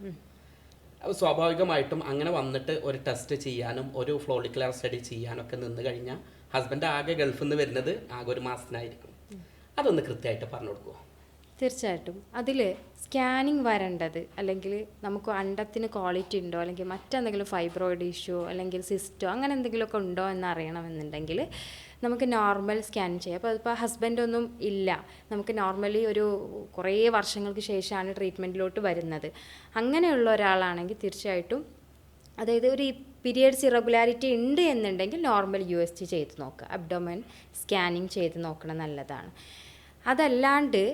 അപ്പോൾ സ്വാഭാവികമായിട്ടും അങ്ങനെ വന്നിട്ട് ഒരു ടെസ്റ്റ് ചെയ്യാനും ഒരു ഫോളിക്കുലർ സ്റ്റഡി ചെയ്യാനൊക്കെ നിന്ന് കഴിഞ്ഞാൽ ഹസ്ബൻഡ് ആകെ ഗൾഫിൽ നിന്ന് വരുന്നത് ആകെ 1 മാസത്തിനായിരിക്കും. അതൊന്ന് കൃത്യമായിട്ട് പറഞ്ഞു കൊടുക്കുമോ? തീർച്ചയായിട്ടും. അതിൽ സ്കാനിങ് വരേണ്ടത്, അല്ലെങ്കിൽ നമുക്ക് അണ്ടത്തിന് ക്വാളിറ്റി ഉണ്ടോ, അല്ലെങ്കിൽ മറ്റെന്തെങ്കിലും ഫൈബ്രോയിഡ് ഇഷ്യൂ അല്ലെങ്കിൽ സിസ്റ്റോ അങ്ങനെ എന്തെങ്കിലുമൊക്കെ ഉണ്ടോ എന്ന് അറിയണമെന്നുണ്ടെങ്കിൽ നമുക്ക് നോർമൽ സ്കാൻ ചെയ്യാം. അപ്പോൾ അതിപ്പോൾ ഹസ്ബൻഡൊന്നും ഇല്ല, നമുക്ക് നോർമലി ഒരു കുറേ വർഷങ്ങൾക്ക് ശേഷമാണ് ട്രീറ്റ്മെൻറ്റിലോട്ട് വരുന്നത്. അങ്ങനെയുള്ള ഒരാളാണെങ്കിൽ തീർച്ചയായിട്ടും, അതായത് ഒരു പീരിയഡ്സ് ഇറഗുലാരിറ്റി ഉണ്ട് എന്നുണ്ടെങ്കിൽ നോർമൽ USG ചെയ്ത് നോക്കുക, അബ്ഡോമൻ സ്കാനിങ് ചെയ്ത് നോക്കണം, നല്ലതാണ്. അതല്ലാണ്ട്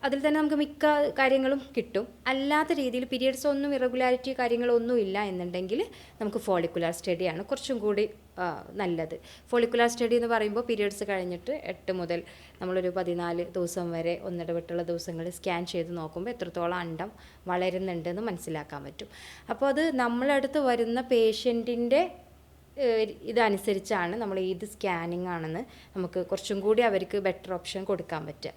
അതിൽ തന്നെ നമുക്ക് മിക്ക കാര്യങ്ങളും കിട്ടും. അല്ലാത്ത രീതിയിൽ പീരിയഡ്സ് ഒന്നും ഇറഗുലാരിറ്റി കാര്യങ്ങളൊന്നും ഇല്ല എന്നുണ്ടെങ്കിൽ നമുക്ക് ഫോളിക്കുലർ സ്റ്റഡിയാണ് കുറച്ചും കൂടി നല്ലത്. ഫോളിക്കുലർ സ്റ്റഡി എന്ന് പറയുമ്പോൾ പീരിയഡ്സ് കഴിഞ്ഞിട്ട് 8 മുതൽ നമ്മളൊരു 14 ദിവസം വരെ ഒന്നിടവിട്ടുള്ള ദിവസങ്ങളിൽ സ്കാൻ ചെയ്ത് നോക്കുമ്പോൾ എത്രത്തോളം അണ്ടം വളരുന്നുണ്ടെന്ന് മനസ്സിലാക്കാൻ പറ്റും. അപ്പോൾ അത് നമ്മളടുത്ത് വരുന്ന പേഷ്യൻറ്റിൻ്റെ ഇതനുസരിച്ചാണ് നമ്മൾ ഏത് സ്കാനിങ് ആണെന്ന് നമുക്ക് കുറച്ചും കൂടി അവർക്ക് ബെറ്റർ ഓപ്ഷൻ കൊടുക്കാൻ പറ്റുക.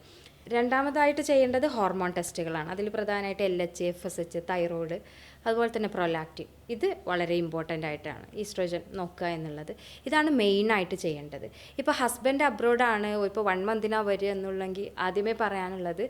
രണ്ടാമതായിട്ട് ചെയ്യേണ്ടത് ഹോർമോൺ ടെസ്റ്റുകളാണ്. അതിൽ പ്രധാനമായിട്ട് LH, FSH, തൈറോയ്ഡ്, അതുപോലെ തന്നെ പ്രൊലാക്റ്റിൻ. ഇത് വളരെ ഇമ്പോർട്ടൻ്റ് ആയിട്ടാണ് ഈസ്ട്രോജൻ നോക്കുക എന്നുള്ളത്. ഇതാണ് മെയിനായിട്ട് ചെയ്യേണ്ടത്. ഇപ്പോൾ ഹസ്ബൻഡ് അബ്രോഡാണ്, ഇപ്പോൾ 1 മന്തിനാണ് വരിക എന്നുള്ളെങ്കിൽ ആദ്യമേ പറയാനുള്ളത്,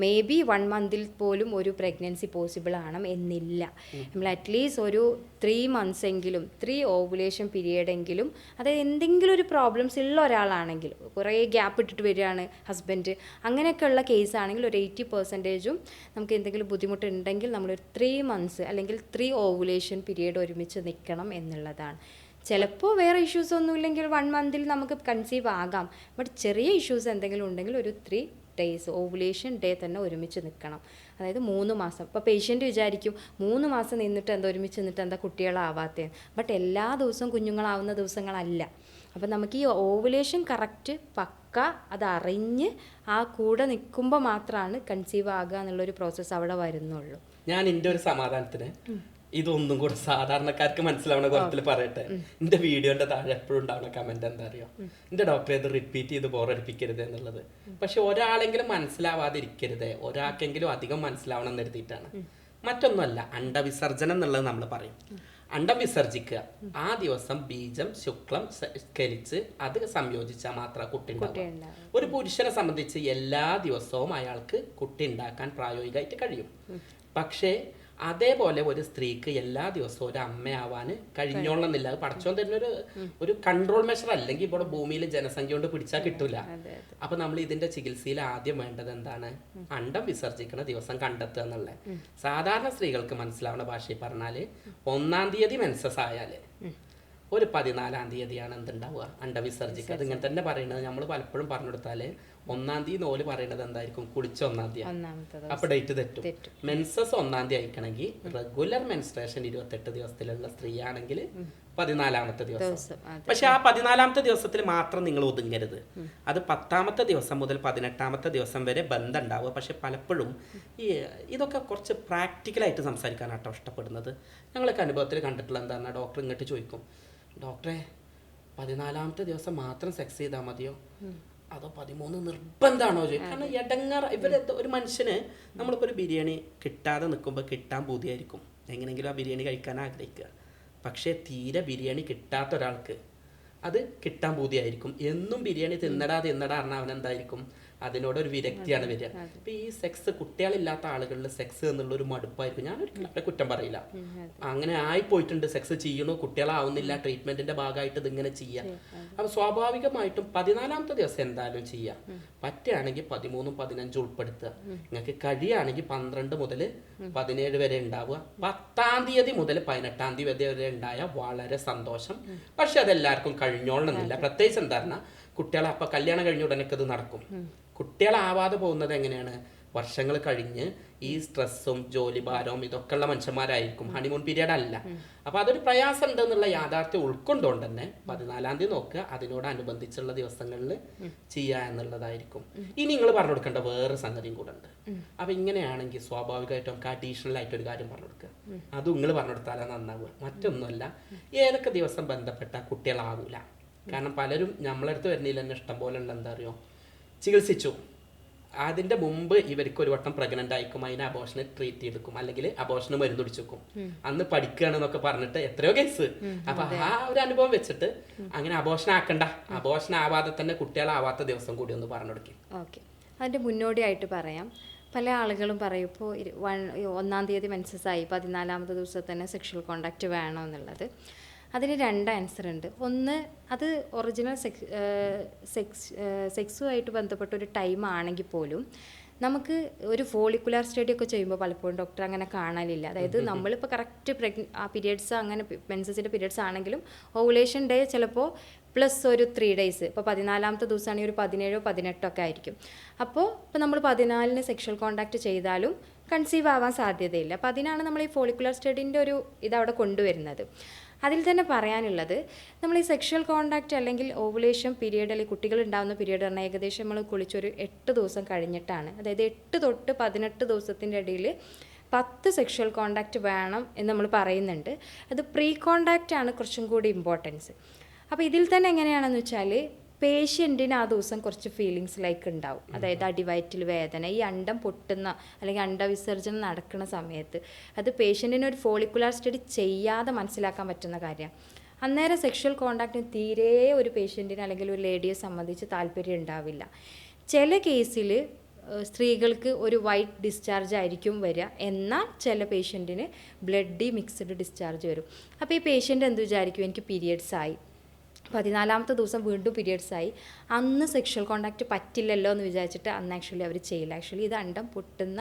മേ ബി 1 മന്തിൽ പോലും ഒരു പ്രഗ്നൻസി പോസിബിൾ ആണ് എന്നില്ല. നമ്മൾ അറ്റ്ലീസ്റ്റ് ഒരു 3 months എങ്കിലും, 3 ഓവുലേഷൻ പീരിയഡ് എങ്കിലും, അതായത് എന്തെങ്കിലും ഒരു പ്രോബ്ലംസ് ഉള്ള ഒരാളാണെങ്കിൽ, കുറേ ഗ്യാപ്പ് ഇട്ടിട്ട് വരികയാണ് ഹസ്ബൻഡ്, അങ്ങനെയൊക്കെയുള്ള കേസാണെങ്കിൽ ഒരു 80% നമുക്ക് എന്തെങ്കിലും ബുദ്ധിമുട്ടുണ്ടെങ്കിൽ നമ്മളൊരു 3 months അല്ലെങ്കിൽ 3 ഓവുലേഷൻ പീരിയഡ് ഒരുമിച്ച് നിൽക്കണം എന്നുള്ളതാണ്. ചിലപ്പോൾ വേറെ ഇഷ്യൂസ് ഒന്നും ഇല്ലെങ്കിൽ 1 മന്തിൽ നമുക്ക് കൺസീവ് ആകാം. ബട്ട് ചെറിയ ഇഷ്യൂസ് എന്തെങ്കിലും ഉണ്ടെങ്കിൽ ഒരു 3 days ഓവുലേഷൻ ഡേ തന്നെ ഒരുമിച്ച് നിൽക്കണം. അതായത് 3 മാസം. ഇപ്പോൾ പേഷ്യൻ്റ് വിചാരിക്കും 3 മാസം നിന്നിട്ട് എന്താ ഒരുമിച്ച് നിന്നിട്ട് എന്താ കുട്ടികളാവാത്തത്. ബട്ട് എല്ലാ ദിവസവും കുഞ്ഞുങ്ങളാവുന്ന ദിവസങ്ങളല്ല. അപ്പം നമുക്ക് ഈ ഓവുലേഷൻ കറക്റ്റ് പക്ക അതറിഞ്ഞ് ആ കൂടെ നിൽക്കുമ്പോൾ മാത്രമാണ് കൺസീവ് ആകുക എന്നുള്ളൊരു പ്രോസസ്സ് അവിടെ വരുന്നുള്ളൂ. ഞാൻ എൻ്റെ ഒരു സമാധാനത്തിന് ഇതൊന്നും കൂടെ സാധാരണക്കാർക്ക് മനസ്സിലാവുന്ന കുറത്തിൽ പറയട്ടെ. എന്റെ വീഡിയോന്റെ താഴെ എപ്പോഴും ഉണ്ടാവുന്ന കമന്റ് എന്താ അറിയോ, എന്റെ ഡോക്ടറെ ഇത് റിപ്പീറ്റ് ചെയ്ത് ബോറടിപ്പിക്കരുത് എന്നുള്ളത്. പക്ഷെ ഒരാളെങ്കിലും മനസ്സിലാവാതിരിക്കരുത്, ഒരാൾക്കെങ്കിലും അധികം മനസ്സിലാവണം എന്ന് കരുതിയിട്ടാണ്. മറ്റൊന്നുമല്ല, അണ്ടവിസർജനം എന്നുള്ളത് നമ്മൾ പറയും. അണ്ടം വിസർജിക്കുക, ആ ദിവസം ബീജം ശുക്ലം സ്ഖലിച്ച് അത് സംയോജിച്ചാൽ മാത്രം കുട്ടി ഉണ്ടാകും. ഒരു പുരുഷനെ സംബന്ധിച്ച് എല്ലാ ദിവസവും അയാൾക്ക് കുട്ടി ഉണ്ടാക്കാൻ പ്രായോഗികമായിട്ട് കഴിയും. പക്ഷേ അതേപോലെ ഒരു സ്ത്രീക്ക് എല്ലാ ദിവസവും ഒരു അമ്മയാവാൻ കഴിഞ്ഞോളന്നില്ല. അത് പടച്ചോൻ തന്നെ ഒരു കൺട്രോൾ മെഷർ, അല്ലെങ്കിൽ ഇവിടെ ഭൂമിയിൽ ജനസംഖ്യ കൊണ്ട് പിടിച്ചാൽ കിട്ടൂല. അപ്പൊ നമ്മൾ ഇതിന്റെ ചികിത്സയിൽ ആദ്യം വേണ്ടത് എന്താണ്? അണ്ടം വിസർജിക്കുന്ന ദിവസം കണ്ടെത്തുക എന്നുള്ളത്. സാധാരണ സ്ത്രീകൾക്ക് മനസ്സിലാവുന്ന ഭാഷയിൽ പറഞ്ഞാല് 1-ാം തീയതി മെൻസസ് ആയാല് ഒരു 14-ാം തീയതിയാണ് എന്തുണ്ടാവുക, അണ്ടവിസർജിക്കുക. അത് ഇങ്ങനെ തന്നെ പറയുന്നത്. നമ്മൾ പലപ്പോഴും പറഞ്ഞു കൊടുത്താല് 1-ാം തീയതി ഓല് പറയുന്നത് എന്തായിരിക്കും? കുളിച്ച 1-ാം തീയതി. അപ്പൊ ഡേറ്റ് തെറ്റും. മെൻസസ് 1-ാം തീയതി അയക്കണമെങ്കിൽ റെഗുലർ മെൻസ്ട്രേഷൻ 28 ദിവസത്തിലുള്ള സ്ത്രീ ആണെങ്കിൽ 14-ാമത്തെ ദിവസം. പക്ഷെ ആ 14-ാമത്തെ ദിവസത്തിൽ മാത്രം നിങ്ങൾ ഒതുങ്ങരുത്. അത് 10-ാമത്തെ ദിവസം മുതൽ 18-ാമത്തെ ദിവസം വരെ ബന്ധം ഉണ്ടാവുക. പക്ഷെ പലപ്പോഴും ഇതൊക്കെ കുറച്ച് പ്രാക്ടിക്കലായിട്ട് സംസാരിക്കാനാട്ടോ ഇഷ്ടപ്പെടുന്നത്. ഞങ്ങളൊക്കെ അനുഭവത്തിൽ കണ്ടിട്ടുള്ള എന്താണ്, ഡോക്ടർ ഇങ്ങോട്ട് ചോദിക്കും, ഡോക്ടറെ 14-ാമത്തെ ദിവസം മാത്രം സെക്സ് ചെയ്താൽ മതിയോ, അതോ 13 നിർബന്ധമാണോ ചോദിക്കും. കാരണം ഇടങ്ങാറ് ഒരു മനുഷ്യന് നമ്മളിപ്പോൾ ഒരു ബിരിയാണി കിട്ടാതെ നിൽക്കുമ്പോൾ കിട്ടാൻ പൂതിയായിരിക്കും, എങ്ങനെയെങ്കിലും ആ ബിരിയാണി കഴിക്കാൻ ആഗ്രഹിക്കുക. പക്ഷേ തീരെ ബിരിയാണി കിട്ടാത്ത ഒരാൾക്ക് അത് കിട്ടാൻ പൂതിയായിരിക്കും. എന്നും ബിരിയാണി തിന്നടാ പറഞ്ഞാൽ അവനെന്തായിരിക്കും, അതിനോടൊരു വിരക്തിയാണ് വരിക. ഇപ്പം ഈ സെക്സ് കുട്ടികളില്ലാത്ത ആളുകളിൽ സെക്സ് എന്നുള്ളൊരു മടുപ്പായിരിക്കും. ഞാനൊരിക്കലും അവരെ കുറ്റം പറയില്ല, അങ്ങനെ ആയിപ്പോയിട്ടുണ്ട്. സെക്സ് ചെയ്യണു, കുട്ടികളാവുന്നില്ല, ട്രീറ്റ്മെന്റിന്റെ ഭാഗമായിട്ട് ഇതിങ്ങനെ ചെയ്യാം. അപ്പൊ സ്വാഭാവികമായിട്ടും 14-ാമത്തെ ദിവസം എന്തായാലും ചെയ്യാം. പറ്റുകയാണെങ്കിൽ 13, 15 ഉൾപ്പെടുത്തുക. നിങ്ങൾക്ക് കഴിയുകയാണെങ്കിൽ 12 മുതൽ 17 വരെ ഉണ്ടാവുക. 10-ാം തീയതി മുതൽ 18-ാം തീയതി വരെ ഉണ്ടായാൽ വളരെ സന്തോഷം. പക്ഷെ അതെല്ലാവർക്കും കഴിഞ്ഞോളണമെന്നില്ല. പ്രത്യേകിച്ച് എന്താ പറഞ്ഞാൽ കുട്ടികളെ അപ്പൊ കല്യാണം കഴിഞ്ഞ ഉടനൊക്കെ ഇത് നടക്കും. കുട്ടികളാവാതെ പോകുന്നത് എങ്ങനെയാണ്? വർഷങ്ങൾ കഴിഞ്ഞ് ഈ സ്ട്രെസ്സും ജോലി ഭാരവും ഇതൊക്കെ ഉള്ള മനുഷ്യന്മാരായിരിക്കും. ഹണിമൂൺ പീരീഡ് അല്ല. അപ്പൊ അതൊരു പ്രയാസം ഉണ്ട് എന്നുള്ള യാഥാർത്ഥ്യം ഉൾക്കൊണ്ടുകൊണ്ട് തന്നെ 14-ാം തീയതി നോക്കുക, അതിനോടനുബന്ധിച്ചുള്ള ദിവസങ്ങളിൽ ചെയ്യുക എന്നുള്ളതായിരിക്കും. ഇനി നിങ്ങൾ പറഞ്ഞു കൊടുക്കേണ്ട വേറെ സംഗതിയും കൂടെ ഉണ്ട്. അപ്പൊ ഇങ്ങനെയാണെങ്കിൽ സ്വാഭാവികമായിട്ടും നമുക്ക് അഡീഷണൽ ആയിട്ട് ഒരു കാര്യം പറഞ്ഞു കൊടുക്കുക. അതും നിങ്ങൾ പറഞ്ഞു കൊടുത്താലാണ് നന്നാവുക. മറ്റൊന്നുമല്ല, ഏതൊക്കെ ദിവസം ബന്ധപ്പെട്ട കുട്ടികളാവൂല. കാരണം പലരും നമ്മളടുത്ത് വരുന്നില്ല തന്നെ ഇഷ്ടം പോലെ ഉണ്ട്. എന്താ അറിയോ, ചികിത്സിച്ചു, അതിന്റെ മുമ്പ് ഇവർക്ക് ഒരു വട്ടം പ്രഗ്നന്റ് ആയിക്കും, അതിന് അബോഷന് ട്രീറ്റ് ചെയ്തെടുക്കും, അല്ലെങ്കിൽ അബോഷന് മരുന്ന് പിടിച്ചെടുക്കും, അന്ന് പഠിക്കുകയാണെന്നൊക്കെ പറഞ്ഞിട്ട് എത്രയോ കേസ്. അപ്പൊ ആ ഒരു അനുഭവം വെച്ചിട്ട് അങ്ങനെ അബോഷൻ ആക്കണ്ട, അബോഷൻ ആവാതെ തന്നെ കുട്ടികളാവാത്ത ദിവസം കൂടി ഒന്ന് പറഞ്ഞു കൊടുക്കും. ഓക്കെ, അതിന്റെ മുന്നോടിയായിട്ട് പറയാം. പല ആളുകളും പറയും ഇപ്പോൾ 1-ാം തീയതി മെൻസസ് ആയി 14-ാമത്തെ ദിവസത്തിൽ തന്നെ സെക്ഷൽ കോണ്ടാക്റ്റ് വേണം എന്നുള്ളത്. അതിന് 2 ആൻസർ ഉണ്ട്. ഒന്ന്, അത് ഒറിജിനൽ സെക്സുമായിട്ട് ബന്ധപ്പെട്ട ഒരു ടൈം ആണെങ്കിൽ പോലും നമുക്ക് ഒരു ഫോളിക്കുലാർ സ്റ്റഡി ഒക്കെ ചെയ്യുമ്പോൾ പലപ്പോഴും ഡോക്ടർ അങ്ങനെ കാണലില്ല. അതായത് നമ്മളിപ്പോൾ കറക്റ്റ് ആ പീരിയഡ്സ് അങ്ങനെ മെൻസസിൻ്റെ പീരിയഡ്സ് ആണെങ്കിലും ഓവുലേഷൻ ഡേ ചിലപ്പോൾ പ്ലസ് ഒരു 3 ഡേയ്സ്, ഇപ്പോൾ 14-ാമത്തെ ദിവസമാണെങ്കിൽ ഒരു 17 18 ഒക്കെ ആയിരിക്കും. അപ്പോൾ ഇപ്പോൾ നമ്മൾ 14-ന് സെക്ഷൽ കോണ്ടാക്റ്റ് ചെയ്താലും കൺസീവ് ആവാൻ സാധ്യതയില്ല. അപ്പോൾ അതിനാണ് നമ്മൾ ഈ ഫോളിക്കുലാർ സ്റ്റഡീൻ്റെ ഒരു ഇതവിടെ കൊണ്ടുവരുന്നത്. അതിൽ തന്നെ പറയാനുള്ളത്, നമ്മൾ ഈ സെക്ഷൽ കോണ്ടാക്റ്റ് അല്ലെങ്കിൽ ഓവുലേഷൻ പീരീഡ് അല്ലെങ്കിൽ കുട്ടികൾ ഉണ്ടാകുന്ന പീരീഡ് പറഞ്ഞാൽ ഏകദേശം നമ്മൾ കുളിച്ചൊരു 8 ദിവസം കഴിഞ്ഞിട്ടാണ്. അതായത് 8 തൊട്ട് 18 ദിവസത്തിൻ്റെ ഇടയിൽ 10 സെക്ഷൽ കോണ്ടാക്റ്റ് വേണം എന്ന് നമ്മൾ പറയുന്നുണ്ട്. അത് പ്രീ കോണ്ടാക്റ്റ് ആണ് കുറച്ചും കൂടി ഇമ്പോർട്ടൻസ്. അപ്പോൾ ഇതിൽ തന്നെ എങ്ങനെയാണെന്ന് വെച്ചാൽ പേഷ്യൻറ്റിന് ആ ദിവസം കുറച്ച് ഫീലിങ്സ് ലൈക്ക് ഉണ്ടാവും. അതായത് അടിവയറ്റിൽ വേദന, ഈ അണ്ടം പൊട്ടുന്ന അല്ലെങ്കിൽ അണ്ടവിസർജനം നടക്കുന്ന സമയത്ത് അത് പേഷ്യൻറ്റിന് ഒരു ഫോളിക്കുലാർ സ്റ്റഡി ചെയ്യാതെ മനസ്സിലാക്കാൻ പറ്റുന്ന കാര്യമാണ്. അന്നേരം സെക്ഷൽ കോണ്ടാക്റ്റിന് തീരെ ഒരു പേഷ്യൻറ്റിന് അല്ലെങ്കിൽ ഒരു ലേഡിയെ സംബന്ധിച്ച് താല്പര്യം ഉണ്ടാവില്ല. ചില കേസിൽ സ്ത്രീകൾക്ക് ഒരു വൈറ്റ് ഡിസ്ചാർജ് ആയിരിക്കും വരിക, എന്നാൽ ചില പേഷ്യൻറ്റിന് ബ്ലഡി മിക്സ്ഡ് ഡിസ്ചാർജ് വരും. അപ്പോൾ ഈ പേഷ്യൻ്റ് എന്ത് വിചാരിക്കും, എനിക്ക് പീരിയഡ്സ് ആയി, 14-ാമത്തെ ദിവസം വീണ്ടും പീരിയഡ്സ് ആയി, അന്ന് സെക്ഷൽ കോണ്ടാക്റ്റ് പറ്റില്ലല്ലോ എന്ന് വിചാരിച്ചിട്ട് അന്ന് ആക്ച്വലി അവർ ചെയ്യില്ല. ആക്ച്വലി ഇത് അണ്ടം പൊട്ടുന്ന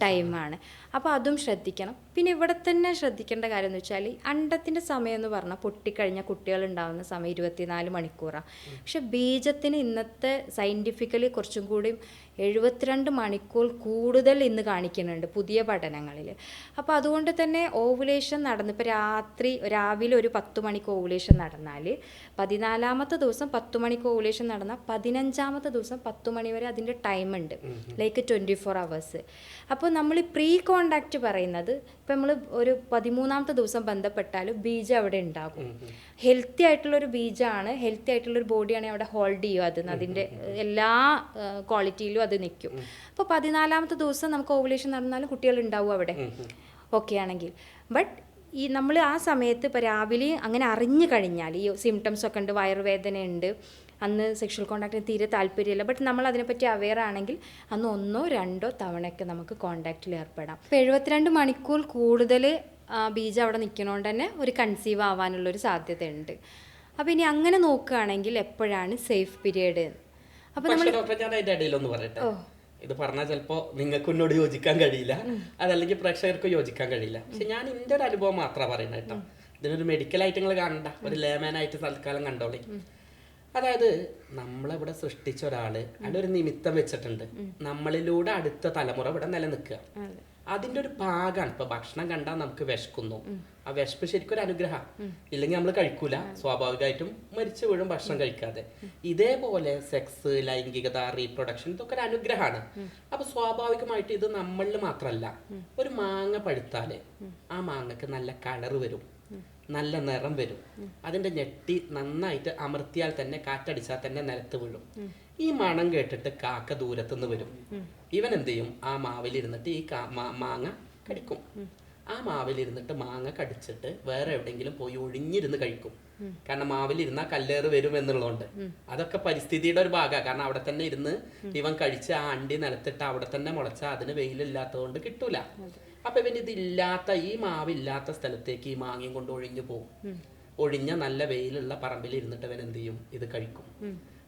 ടൈമാണ്. അപ്പോൾ അതും ശ്രദ്ധിക്കണം. പിന്നെ ഇവിടെ തന്നെ ശ്രദ്ധിക്കേണ്ട കാര്യം എന്ന് വെച്ചാൽ അണ്ടത്തിൻ്റെ സമയം എന്ന് പറഞ്ഞാൽ പൊട്ടിക്കഴിഞ്ഞാൽ കുട്ടികൾ ഉണ്ടാകുന്ന സമയം 24 മണിക്കൂറാണ്. പക്ഷെ ബീജത്തിന് ഇന്നത്തെ സയൻറ്റിഫിക്കലി കുറച്ചും കൂടി 72 മണിക്കൂർ കൂടുതൽ ഇന്ന് കാണിക്കുന്നുണ്ട് പുതിയ പഠനങ്ങളിൽ. അപ്പോൾ അതുകൊണ്ട് തന്നെ ഓവുലേഷൻ നടന്ന് ഇപ്പോൾ രാവിലെ ഒരു 10 മണിക്ക് ഓവുലേഷൻ നടന്നാൽ 14ാമത്തെ ദിവസം 10 മണിക്ക് ഓവുലേഷൻ നടന്ന 15ാമത്തെ ദിവസം 10 മണി വരെ അതിൻ്റെ ടൈം ഉണ്ട്, ലൈക്ക് 24 hours. അപ്പോൾ നമ്മൾ ഈ പ്രീ കോണ്ടാക്റ്റ് പറയുന്നത് ഇപ്പം നമ്മൾ ഒരു 13ാമത്തെ ദിവസം ബന്ധപ്പെട്ടാലും ബീജം അവിടെ ഉണ്ടാകും. ഹെൽത്തി ആയിട്ടുള്ളൊരു ബീജമാണ്, ഹെൽത്തി ആയിട്ടുള്ളൊരു ബോഡിയാണെങ്കിൽ അവിടെ ഹോൾഡ് ചെയ്യും, അതിൻ്റെ എല്ലാ ക്വാളിറ്റിയിലും അത് നിൽക്കും. അപ്പോൾ 14ാമത്തെ ദിവസം നമുക്ക് ഓവുലേഷൻ നടന്നാലും കുട്ടികൾ ഉണ്ടാവും അവിടെ, ഓക്കെ ആണെങ്കിൽ. ബട്ട് ഈ നമ്മൾ ആ സമയത്ത് ഇപ്പോൾ രാവിലെ അങ്ങനെ അറിഞ്ഞു കഴിഞ്ഞാൽ ഈ സിംറ്റംസ് ഒക്കെ ഉണ്ട്, വയറുവേദന ഉണ്ട്, അന്ന് സെക്ഷൽ കോണ്ടാക്റ്റിന് തീരെ താല്പര്യമില്ല, ബട്ട് നമ്മൾ അതിനെപ്പറ്റി അവെയർ ആണെങ്കിൽ അന്ന് 1 or 2 തവണയൊക്കെ നമുക്ക് കോണ്ടാക്റ്റിൽ ഏർപ്പെടാം. ഇപ്പോൾ 72 മണിക്കൂർ കൂടുതൽ ബീജം അവിടെ നിൽക്കണോണ്ട് തന്നെ ഒരു കൺസീവ് ആവാനുള്ളൊരു സാധ്യതയുണ്ട്. അപ്പോൾ ഇനി അങ്ങനെ നോക്കുകയാണെങ്കിൽ എപ്പോഴാണ് സേഫ് പീരിയഡ്? അപ്പോൾ നമ്മൾ ഞാൻ അതിൻ്റെ ഇടയിലൊന്ന് പറയട്ടെ. ഇത് പറഞ്ഞാൽ ചിലപ്പോൾ നിങ്ങൾക്ക് എന്നോട് യോജിക്കാൻ കഴിയില്ല, അതല്ലെങ്കിൽ പ്രേക്ഷകർക്ക് യോജിക്കാൻ കഴിയില്ല. പക്ഷെ ഞാൻ എൻ്റെ ഒരു അനുഭവം മാത്രമാണ് പറയുന്നത് കേട്ടോ. ഇതിനൊരു മെഡിക്കലായിട്ട് നിങ്ങൾ കാണണ്ട, ഒരു ലേമാനായിട്ട് തൽക്കാലം കണ്ടോളി. അതായത് നമ്മളിവിടെ സൃഷ്ടിച്ച ഒരാള് അതിലൊരു നിമിത്തം വെച്ചിട്ടുണ്ട്, നമ്മളിലൂടെ അടുത്ത തലമുറ ഇവിടെ നിലനിൽക്കുക. അതിൻ്റെ ഒരു ഭാഗമാണ്. ഇപ്പൊ ഭക്ഷണം കണ്ടാൽ നമുക്ക് വിശക്കുന്നു, ആ വിശപ്പ് ശരിക്കും ഒരു അനുഗ്രഹം, ഇല്ലെങ്കിൽ നമ്മൾ കഴിക്കൂല, സ്വാഭാവികമായിട്ടും മരിച്ചു വീഴും ഭക്ഷണം കഴിക്കാതെ. ഇതേപോലെ സെക്സ്, ലൈംഗികത, റീപ്രൊഡക്ഷൻ ഇതൊക്കെ ഒരു അനുഗ്രഹമാണ്. അപ്പൊ സ്വാഭാവികമായിട്ട് ഇത് നമ്മളിൽ മാത്രമല്ല, ഒരു മാങ്ങ പഴുത്താല് ആ മാങ്ങക്ക് നല്ല കളർ വരും, നല്ല നിറം വരും, അതിന്റെ ഞെട്ടി നന്നായിട്ട് അമർത്തിയാൽ തന്നെ, കാറ്റടിച്ചാൽ തന്നെ നിലത്ത് വീഴും. ഈ മണം കേട്ടിട്ട് കാക്ക ദൂരത്തുനിന്ന് വരും. ഇവൻ എന്ത് ചെയ്യും? ആ മാവിലിരുന്നിട്ട് ഈ മാങ്ങ കടിക്കും. ആ മാവിലിരുന്നിട്ട് മാങ്ങ കടിച്ചിട്ട് വേറെ എവിടെയെങ്കിലും പോയി ഒഴിഞ്ഞിരുന്ന് കഴിക്കും. കാരണം മാവിലിരുന്നാൽ കല്ലേറ് വരും എന്നുള്ളതുകൊണ്ട്. അതൊക്കെ പരിസ്ഥിതിയുടെ ഒരു ഭാഗമാണ്. കാരണം അവിടെ തന്നെ ഇരുന്ന് ഇവൻ കഴിച്ച് ആ അണ്ടി നിലത്തിട്ട് അവിടെ തന്നെ മുളച്ചാൽ അതിന് വെയിലില്ലാത്തതുകൊണ്ട് കിട്ടൂല. അപ്പൊ ഇവൻ ഇതില്ലാത്ത, ഈ മാവില്ലാത്ത സ്ഥലത്തേക്ക് ഈ മാങ്ങയും കൊണ്ട് ഒഴിഞ്ഞു പോകും. ഒഴിഞ്ഞ നല്ല വെയിലുള്ള പറമ്പിൽ ഇരുന്നിട്ട് അവൻ എന്ത് ചെയ്യും? ഇത് കഴിക്കും.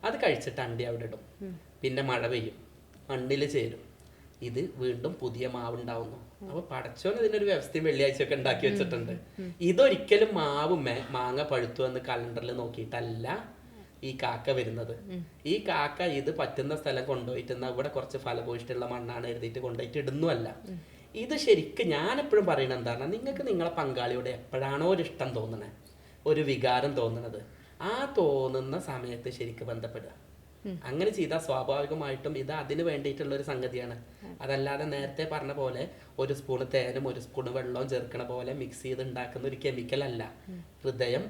അത് കഴിച്ചിട്ട് അണ്ടി അവിടെ ഇടും. പിന്നെ മഴ പെയ്യും, മണ്ണിൽ ചേരും, ഇത് വീണ്ടും പുതിയ മാവുണ്ടാവുന്നു. അപ്പൊ പടച്ചോൻ ഇതിനൊരു വ്യവസ്ഥയും വെള്ളിയാഴ്ചയൊക്കെ ഉണ്ടാക്കി വെച്ചിട്ടുണ്ട്. ഇതൊരിക്കലും മാങ്ങ പഴുത്തു എന്ന് കലണ്ടറിൽ നോക്കിയിട്ടല്ല ഈ കാക്ക വരുന്നത്. ഈ കാക്ക ഇത് പറ്റുന്ന സ്ഥലം കൊണ്ടുപോയിട്ട് ഇവിടെ കുറച്ച് ഫലഭൂയിഷ്ഠമുള്ള മണ്ണാണ് എഴുതിയിട്ട് കൊണ്ടുപോയിട്ട് ഇടുന്നുമല്ല. ഇത് ശരിക്കും ഞാൻ എപ്പോഴും പറയുന്നത് എന്താണ്, നിങ്ങൾക്ക് നിങ്ങളെ പങ്കാളിയോട് എപ്പോഴാണോ ഒരു ഇഷ്ടം തോന്നണേ, ഒരു വികാരം തോന്നണത്, ആ തോന്നുന്ന സമയത്ത് ശരിക്കും ബന്ധപ്പെടുക. അങ്ങനെ ചെയ്താൽ സ്വാഭാവികമായിട്ടും ഇത് അതിന് വേണ്ടിയിട്ടുള്ള ഒരു സംഗതിയാണ്. അതല്ലാതെ നേരത്തെ പറഞ്ഞ പോലെ ഒരു സ്പൂണ് തേനും ഒരു സ്പൂണ് വെള്ളവും ചേർക്കണ പോലെ മിക്സ് ചെയ്ത് ഉണ്ടാക്കുന്ന ഒരു കെമിക്കൽ അല്ല. ഹൃദയം,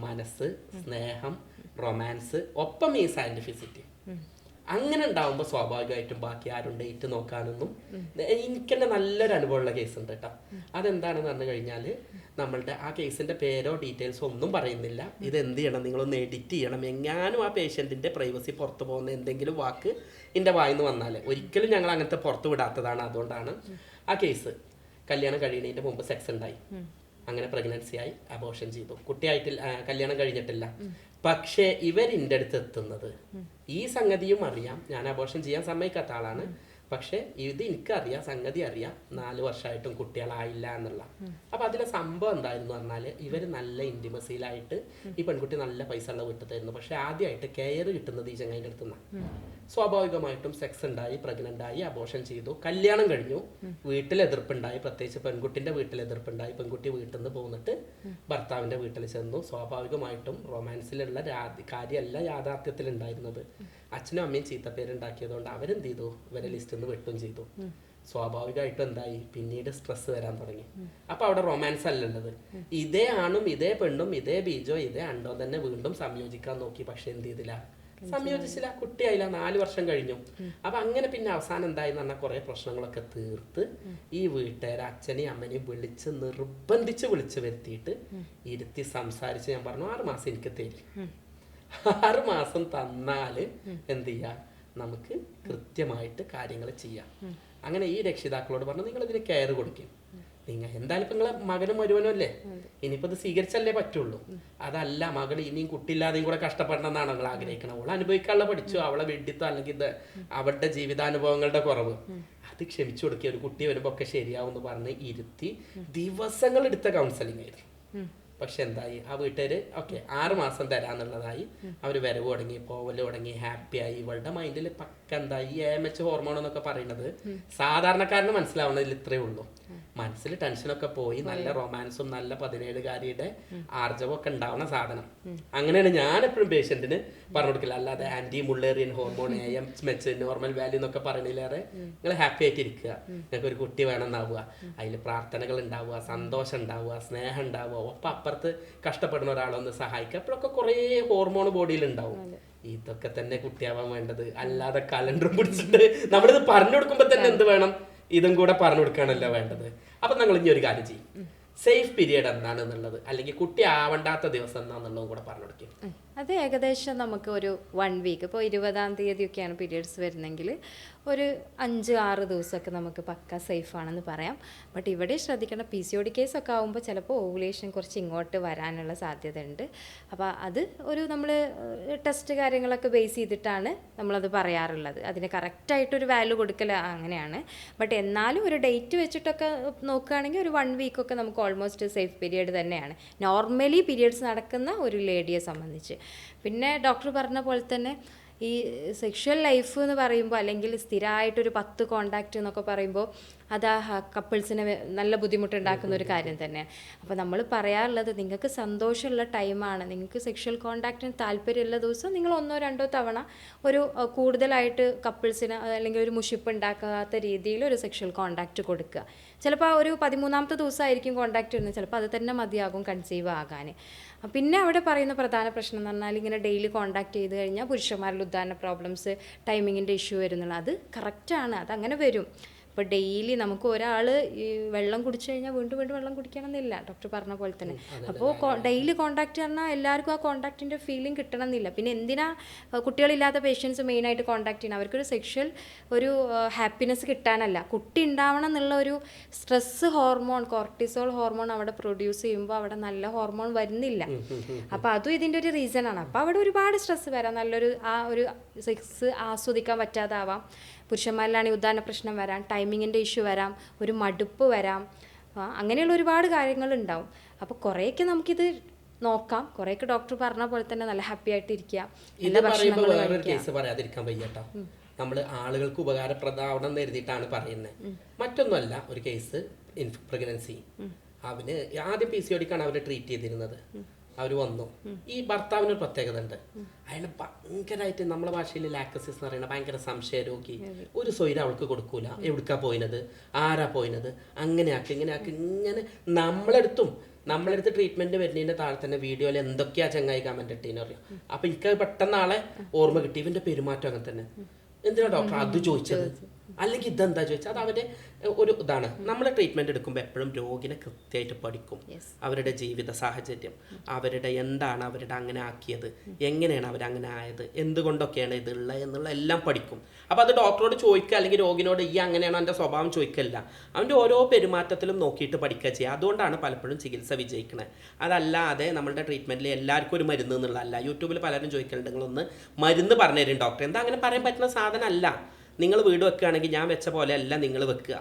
മനസ്സ്, സ്നേഹം, റൊമാൻസ്, ഒപ്പം ഈ സയന്റിഫിസിറ്റി അങ്ങനെ ഉണ്ടാവുമ്പോൾ സ്വാഭാവികമായിട്ടും ബാക്കി ആരും ഡേറ്റ് നോക്കാനൊന്നും. എനിക്ക് തന്നെ നല്ലൊരു അനുഭവമുള്ള കേസ് ഉണ്ട് കേട്ടോ. അതെന്താണെന്ന് പറഞ്ഞു കഴിഞ്ഞാൽ, നമ്മളുടെ ആ കേസിന്റെ പേരോ ഡീറ്റെയിൽസോ ഒന്നും പറയുന്നില്ല. ഇത് എന്ത് ചെയ്യണം, നിങ്ങളൊന്ന് എഡിറ്റ് ചെയ്യണം. എങ്ങാനും ആ പേഷ്യന്റിന്റെ പ്രൈവസി പുറത്തു പോകുന്ന എന്തെങ്കിലും വാക്ക് എൻ്റെ വായിന്ന് വന്നാൽ, ഒരിക്കലും ഞങ്ങൾ അങ്ങനത്തെ പുറത്തു വിടാത്തതാണ്. അതുകൊണ്ടാണ് ആ കേസ്. കല്യാണം കഴിയുന്നതിന്റെ മുമ്പ് സെക്സ് ഉണ്ടായി, അങ്ങനെ പ്രഗ്നൻസി ആയി, അബോർഷൻ ചെയ്തു, കുട്ടിയായിട്ടില്ല, കല്യാണം കഴിഞ്ഞിട്ടില്ല. പക്ഷേ ഇവരിൻ്റെ അടുത്ത് എത്തുന്നത്, ഈ സംഗതിയും അറിയാം, ഞാൻ അബോർഷൻ ചെയ്യാൻ സമ്മതിക്കാത്ത ആളാണ്, പക്ഷെ ഇത് എനിക്കറിയാം, സംഗതി അറിയാം, 4 വർഷമായിട്ടും കുട്ടികളായില്ല എന്നുള്ള. അപ്പൊ അതിലെ സംഭവം എന്തായിരുന്നു പറഞ്ഞാല്, ഇവര് നല്ല ഇന്റിമസിയിലായിട്ട് ഈ പെൺകുട്ടി നല്ല പൈസ ഉള്ള വീട്ടിൽ തരുന്നു. പക്ഷെ ആദ്യമായിട്ട് കെയർ കിട്ടുന്നത് ഈ ചങ്ങായിൻ്റെ അടുത്ത് നിന്നാണ്. സ്വാഭാവികമായിട്ടും സെക്സ് ഉണ്ടായി, പ്രഗ്നന്റ് ആയി, അബോർഷൻ ചെയ്തു, കല്യാണം കഴിഞ്ഞു, വീട്ടിൽ എതിർപ്പുണ്ടായി, പ്രത്യേകിച്ച് പെൺകുട്ടിന്റെ വീട്ടിൽ എതിർപ്പുണ്ടായി. പെൺകുട്ടി വീട്ടിൽ നിന്ന് പോന്നിട്ട് ഭർത്താവിന്റെ വീട്ടിൽ ചെന്നു. സ്വാഭാവികമായിട്ടും റൊമാൻസിലുള്ള കാര്യമല്ല യാഥാർത്ഥ്യത്തിൽ ഉണ്ടായിരുന്നത്. അച്ഛനും അമ്മയും ചീത്തപ്പേരുണ്ടാക്കിയതുകൊണ്ട് അവരെന്ത് ചെയ്തു? ഇവരെ ലിസ്റ്റിൽ നിന്ന് വെട്ടും ചെയ്തു. സ്വാഭാവികമായിട്ടും എന്തായി? പിന്നീട് സ്ട്രെസ് വരാൻ തുടങ്ങി. അപ്പൊ അവിടെ റൊമാൻസ് അല്ലുള്ളത്. ഇതേ ആണും ഇതേ പെണ്ണും ഇതേ ബീജോ ഇതേ അണ്ടോ തന്നെ വീണ്ടും സംയോജിക്കാൻ നോക്കി. പക്ഷെ എന്ത് ചെയ്തില്ല? സംയോജിച്ചില്ല, കുട്ടിയായില്ല, 4 വർഷം കഴിഞ്ഞു. അപ്പൊ അങ്ങനെ പിന്നെ അവസാനം എന്തായെന്ന് പറഞ്ഞാൽ കുറെ പ്രശ്നങ്ങളൊക്കെ തീർത്ത് ഈ വീട്ടുകാരെ അച്ഛനെയും അമ്മനെയും നിർബന്ധിച്ച് വിളിച്ചു വരുത്തിയിട്ട് ഇരുത്തി സംസാരിച്ച് ഞാൻ പറഞ്ഞു, 6 മാസം എനിക്ക് തരും. 6 മാസം തന്നാല് എന്ത് ചെയ്യാം, നമുക്ക് കൃത്യമായിട്ട് കാര്യങ്ങൾ ചെയ്യാം. അങ്ങനെ ഈ രക്ഷിതാക്കളോട് പറഞ്ഞു, നിങ്ങൾ ഇതിന് കെയർ കൊടുക്കും. നിങ്ങൾ എന്തായാലും ഇപ്പൊ നിങ്ങളെ മകനും ഒരുവനും അല്ലേ, ഇനിയിപ്പോ ഇത് സ്വീകരിച്ചല്ലേ പറ്റുള്ളൂ. അതല്ല, മകൾ ഇനിയും കുട്ടിയില്ലാതെയും കൂടെ കഷ്ടപ്പെടണം എന്നാണ് നിങ്ങൾ ആഗ്രഹിക്കണം. അവൾ അനുഭവിക്കാനുള്ള പഠിച്ചു, അവളെ വെഡിത്തോ അല്ലെങ്കിൽ ഇത് അവളുടെ ജീവിതാനുഭവങ്ങളുടെ കുറവ്, അത് ക്ഷമിച്ചു കൊടുക്കുക. ഒരു കുട്ടി വരുമ്പോ ഒക്കെ ശരിയാവും എന്ന് പറഞ്ഞ് ഇരുത്തി ദിവസങ്ങൾ എടുത്ത കൗൺസിലിംഗ് ആയിരുന്നു. പക്ഷെ എന്തായി, ആ വീട്ടുകാര് ഓക്കെ 6 മാസം തരാന്നുള്ളതായി. അവർ വരവ് തുടങ്ങി, പോവല് തുടങ്ങി, ഹാപ്പിയായി. ഇവളുടെ മൈൻഡിൽ പക്ക എന്തായി, AMH ഹോർമോൺ എന്നൊക്കെ പറയുന്നത് സാധാരണക്കാരന് മനസ്സിലാവുന്നതിൽ ഇത്രയേ ഉള്ളൂ. മനസ്സിൽ ടെൻഷനൊക്കെ പോയി നല്ല റൊമാൻസും നല്ല 17-കാരിയുടെ ആർജവം ഒക്കെ ഉണ്ടാവുന്ന സാധനം. അങ്ങനെയാണ് ഞാൻ എപ്പോഴും പേഷ്യന്റിന് പറഞ്ഞു കൊടുക്കില്ല. അല്ലാതെ anti Mullerian hormone AMH normal value എന്നൊക്കെ പറയുന്നതിലേറെ നിങ്ങൾ ഹാപ്പി ആയിട്ട് ഇരിക്കുക, നിങ്ങൾക്ക് ഒരു കുട്ടി വേണമെന്നാവുക, അതിൽ പ്രാർത്ഥനകൾ ഉണ്ടാവുക, സന്തോഷം ഉണ്ടാവുക, സ്നേഹം ഉണ്ടാവുക, ഒപ്പം അപ്പുറത്ത് കഷ്ടപ്പെടുന്ന ഒരാളൊന്ന് സഹായിക്കുക. അപ്പോഴൊക്കെ കുറേ ഹോർമോൺ ബോഡിയിൽ ഉണ്ടാവും. ഇതൊക്കെ തന്നെ കുട്ടിയാവാൻ വേണ്ടത്. അല്ലാതെ കലണ്ടറും പിടിച്ചിട്ട് നമ്മളിത് പറഞ്ഞു കൊടുക്കുമ്പോൾ തന്നെ എന്ത് വേണം, ഇതും കൂടെ പറഞ്ഞു കൊടുക്കുകയാണല്ലോ വേണ്ടത്. അപ്പം നിങ്ങൾ ഇനി ഒരു കാര്യം ചെയ്യും, സേഫ് പീരിയഡ് എന്താണെന്നുള്ളത് അല്ലെങ്കിൽ കുട്ടി ആവണ്ടാത്ത ദിവസം എന്താണെന്നുള്ളതും കൂടെ പറഞ്ഞു കൊടുക്കും. അത് ഏകദേശം നമുക്ക് ഒരു 1 വീക്ക്, ഇപ്പോൾ 20-ാം തീയതിയൊക്കെയാണ് പീരിയഡ്സ് വരുന്നെങ്കിൽ ഒരു 5-6 ദിവസമൊക്കെ നമുക്ക് പക്ക സേഫ് ആണെന്ന് പറയാം. ബട്ട് ഇവിടെ ശ്രദ്ധിക്കേണ്ട PCOD കേസൊക്കെ ആകുമ്പോൾ ചിലപ്പോൾ ഓവുലേഷൻ കുറച്ച് ഇങ്ങോട്ട് വരാനുള്ള സാധ്യത ഉണ്ട്. അപ്പോൾ അത് ഒരു നമ്മൾ ടെസ്റ്റ് കാര്യങ്ങളൊക്കെ ബേസ് ചെയ്തിട്ടാണ് നമ്മളത് പറയാറുള്ളത്. അതിന് കറക്റ്റായിട്ടൊരു വാല്യൂ കൊടുക്കൽ അങ്ങനെയാണ്. ബട്ട് എന്നാലും ഒരു ഡേറ്റ് വെച്ചിട്ടൊക്കെ നോക്കുകയാണെങ്കിൽ ഒരു 1 വീക്കൊക്കെ നമുക്ക് ഓൾമോസ്റ്റ് സേഫ് പീരിയഡ് തന്നെയാണ് നോർമലി പീരിയഡ്സ് നടക്കുന്ന ഒരു ലേഡിയെ സംബന്ധിച്ച്. പിന്നെ ഡോക്ടർ പറഞ്ഞ പോലെ തന്നെ ഈ സെക്ഷൽ ലൈഫ് എന്ന് പറയുമ്പോൾ അല്ലെങ്കിൽ സ്ഥിരമായിട്ടൊരു 10 കോണ്ടാക്റ്റ് എന്നൊക്കെ പറയുമ്പോൾ അത് ആ കപ്പിൾസിന് നല്ല ബുദ്ധിമുട്ടുണ്ടാക്കുന്ന ഒരു കാര്യം തന്നെയാണ്. അപ്പോൾ നമ്മൾ പറയാറുള്ളത് നിങ്ങൾക്ക് സന്തോഷമുള്ള ടൈമാണ്, നിങ്ങൾക്ക് സെക്ഷൽ കോണ്ടാക്റ്റിന് താല്പര്യമുള്ള ദിവസം നിങ്ങൾ 1-2 തവണ ഒരു കൂടുതലായിട്ട് കപ്പിൾസിന് അല്ലെങ്കിൽ ഒരു മുഷിപ്പ് ഉണ്ടാക്കാത്ത രീതിയിൽ ഒരു സെക്ഷൽ കോണ്ടാക്റ്റ് കൊടുക്കുക. ചിലപ്പോൾ ഒരു 13-ാമത്തെ ദിവസമായിരിക്കും കോണ്ടാക്റ്റ് വരുന്നത്, ചിലപ്പോൾ അത് തന്നെ മതിയാകും കൺസീവ് ആകാൻ. പിന്നെ അവിടെ പറയുന്ന പ്രധാന പ്രശ്നം എന്ന് പറഞ്ഞാൽ ഇങ്ങനെ ഡെയിലി കോണ്ടാക്ട് ചെയ്ത് കഴിഞ്ഞാൽ പുരുഷന്മാരിൽ ഉദ്ധാരണ പ്രോബ്ലംസ്, ടൈമിങ്ങിൻ്റെ ഇഷ്യൂ വരുന്നുള്ളത് അത് കറക്റ്റാണ്, അതങ്ങനെ വരും. ഇപ്പോൾ ഡെയിലി നമുക്ക് ഒരാൾ ഈ വെള്ളം കുടിച്ചു കഴിഞ്ഞാൽ വീണ്ടും വീണ്ടും വെള്ളം കുടിക്കണമെന്നില്ല, ഡോക്ടർ പറഞ്ഞ പോലെ തന്നെ. അപ്പോൾ ഡെയിലി കോണ്ടാക്ട് പറഞ്ഞാൽ എല്ലാവർക്കും ആ കോണ്ടാക്റ്റിൻ്റെ ഫീലിംഗ് കിട്ടണമെന്നില്ല. പിന്നെ എന്തിനാ കുട്ടികളില്ലാത്ത പേഷ്യൻസ് മെയിനായിട്ട് കോണ്ടാക്ട് ചെയ്യണം, അവർക്കൊരു സെക്ഷൽ ഒരു ഹാപ്പിനെസ് കിട്ടാനല്ല, കുട്ടി ഉണ്ടാവണം എന്നുള്ള ഒരു സ്ട്രെസ് ഹോർമോൺ, കോർട്ടിസോൾ ഹോർമോൺ അവിടെ പ്രൊഡ്യൂസ് ചെയ്യുമ്പോൾ അവിടെ നല്ല ഹോർമോൺ വരുന്നില്ല. അപ്പോൾ അതും ഇതിൻ്റെ ഒരു റീസണാണ്. അപ്പോൾ അവിടെ ഒരുപാട് സ്ട്രെസ് വരാം, നല്ലൊരു ആ ഒരു സെക്സ് ആസ്വദിക്കാൻ പറ്റാതാവാം. പുരുഷന്മാരിലാണെങ്കിൽ ഉദ്ധാരണ പ്രശ്നം വരാം, ടൈമിങ്ങിൻ്റെ ഇഷ്യൂ വരാം, ഒരു മടുപ്പ് വരാം, അങ്ങനെയുള്ള ഒരുപാട് കാര്യങ്ങളുണ്ടാവും. അപ്പോൾ കുറേയൊക്കെ നമുക്കിത് നോക്കാം, കുറേയൊക്കെ ഡോക്ടർ പറഞ്ഞ പോലെ തന്നെ നല്ല ഹാപ്പി ആയിട്ട് ഇരിക്കുക. വേറൊരു കേസ് പറയാതിരിക്കാൻ വയ്യട്ടോ, നമ്മൾ ആളുകൾക്ക് ഉപകാരപ്രദമാവണം എന്ന് എഴുതിയിട്ടാണ് പറയുന്നത്. മറ്റൊന്നുമല്ല, ഒരു കേസ് പ്രഗ്നൻസി, അവന് ആദ്യം PCODക്കാണ് അവർ ട്രീറ്റ് ചെയ്തിരുന്നത്. അവർ വന്നു, ഈ ഭർത്താവിനൊരു പ്രത്യേകത ഉണ്ട്, അയാൾ ഭയങ്കരമായിട്ട് നമ്മളെ ഭാഷയിൽ ലാക്ടസിസ് എന്ന് പറയുന്നത് ഭയങ്കര സംശയരോഗി. ഒരു സ്വൈരം അവൾക്ക് കൊടുക്കൂല, എവിടുക്കാ പോയിനത്, ആരാ പോയിനത്, അങ്ങനെയാക്കി ഇങ്ങനെയാക്കി ഇങ്ങനെ നമ്മളെടുത്ത് ട്രീറ്റ്മെന്റ് വരുന്നതിന്റെ താഴെ തന്നെ വീഡിയോയിൽ എന്തൊക്കെയാ ചങ്ങായി കമന്റ് ഇട്ടീന്ന് അറിയാം. അപ്പൊ എനിക്ക് പെട്ടെന്ന് ആളെ ഓർമ്മ കിട്ടി, ഇവന്റെ പെരുമാറ്റം അങ്ങനെ തന്നെ. എന്തിനാ ഡോക്ടർ അത് ചോദിച്ചത്, അല്ലെങ്കിൽ ഇതെന്താ ചോദിച്ചാൽ, അത് അവരുടെ ഒരു ഇതാണ്. നമ്മൾ ട്രീറ്റ്മെൻറ്റ് എടുക്കുമ്പോൾ എപ്പോഴും രോഗിനെ കൃത്യമായിട്ട് പഠിക്കും, അവരുടെ ജീവിത സാഹചര്യം, അവരുടെ എന്താണ് അവരുടെ അങ്ങനെ ആക്കിയത്, എങ്ങനെയാണ് അവരങ്ങനെ ആയത്, എന്തുകൊണ്ടൊക്കെയാണ് ഇതുള്ളത് എന്നുള്ള എല്ലാം പഠിക്കും. അപ്പോൾ അത് ഡോക്ടറോട് ചോദിക്കുക, അല്ലെങ്കിൽ രോഗിനോട് ഈ അങ്ങനെയാണോ എൻ്റെ സ്വഭാവം ചോദിക്കല്ല, അവൻ്റെ ഓരോ പെരുമാറ്റത്തിലും നോക്കിയിട്ട് പഠിക്കുക ചെയ്യുക. അതുകൊണ്ടാണ് പലപ്പോഴും ചികിത്സ വിജയിക്കുന്നത്. അതല്ലാതെ നമ്മളുടെ ട്രീറ്റ്മെൻറ്റിൽ എല്ലാവർക്കും ഒരു മരുന്ന് എന്നുള്ളതല്ല. യൂട്യൂബിൽ പലരും ചോദിക്കലുണ്ട്, നിങ്ങളൊന്ന് മരുന്ന് പറഞ്ഞു തരും ഡോക്ടർ. എന്താ അങ്ങനെ പറയാൻ പറ്റുന്ന സാധനമല്ല. നിങ്ങൾ വീട് വെക്കുകയാണെങ്കിൽ ഞാൻ വെച്ച പോലെ അല്ല നിങ്ങൾ വെക്കുക.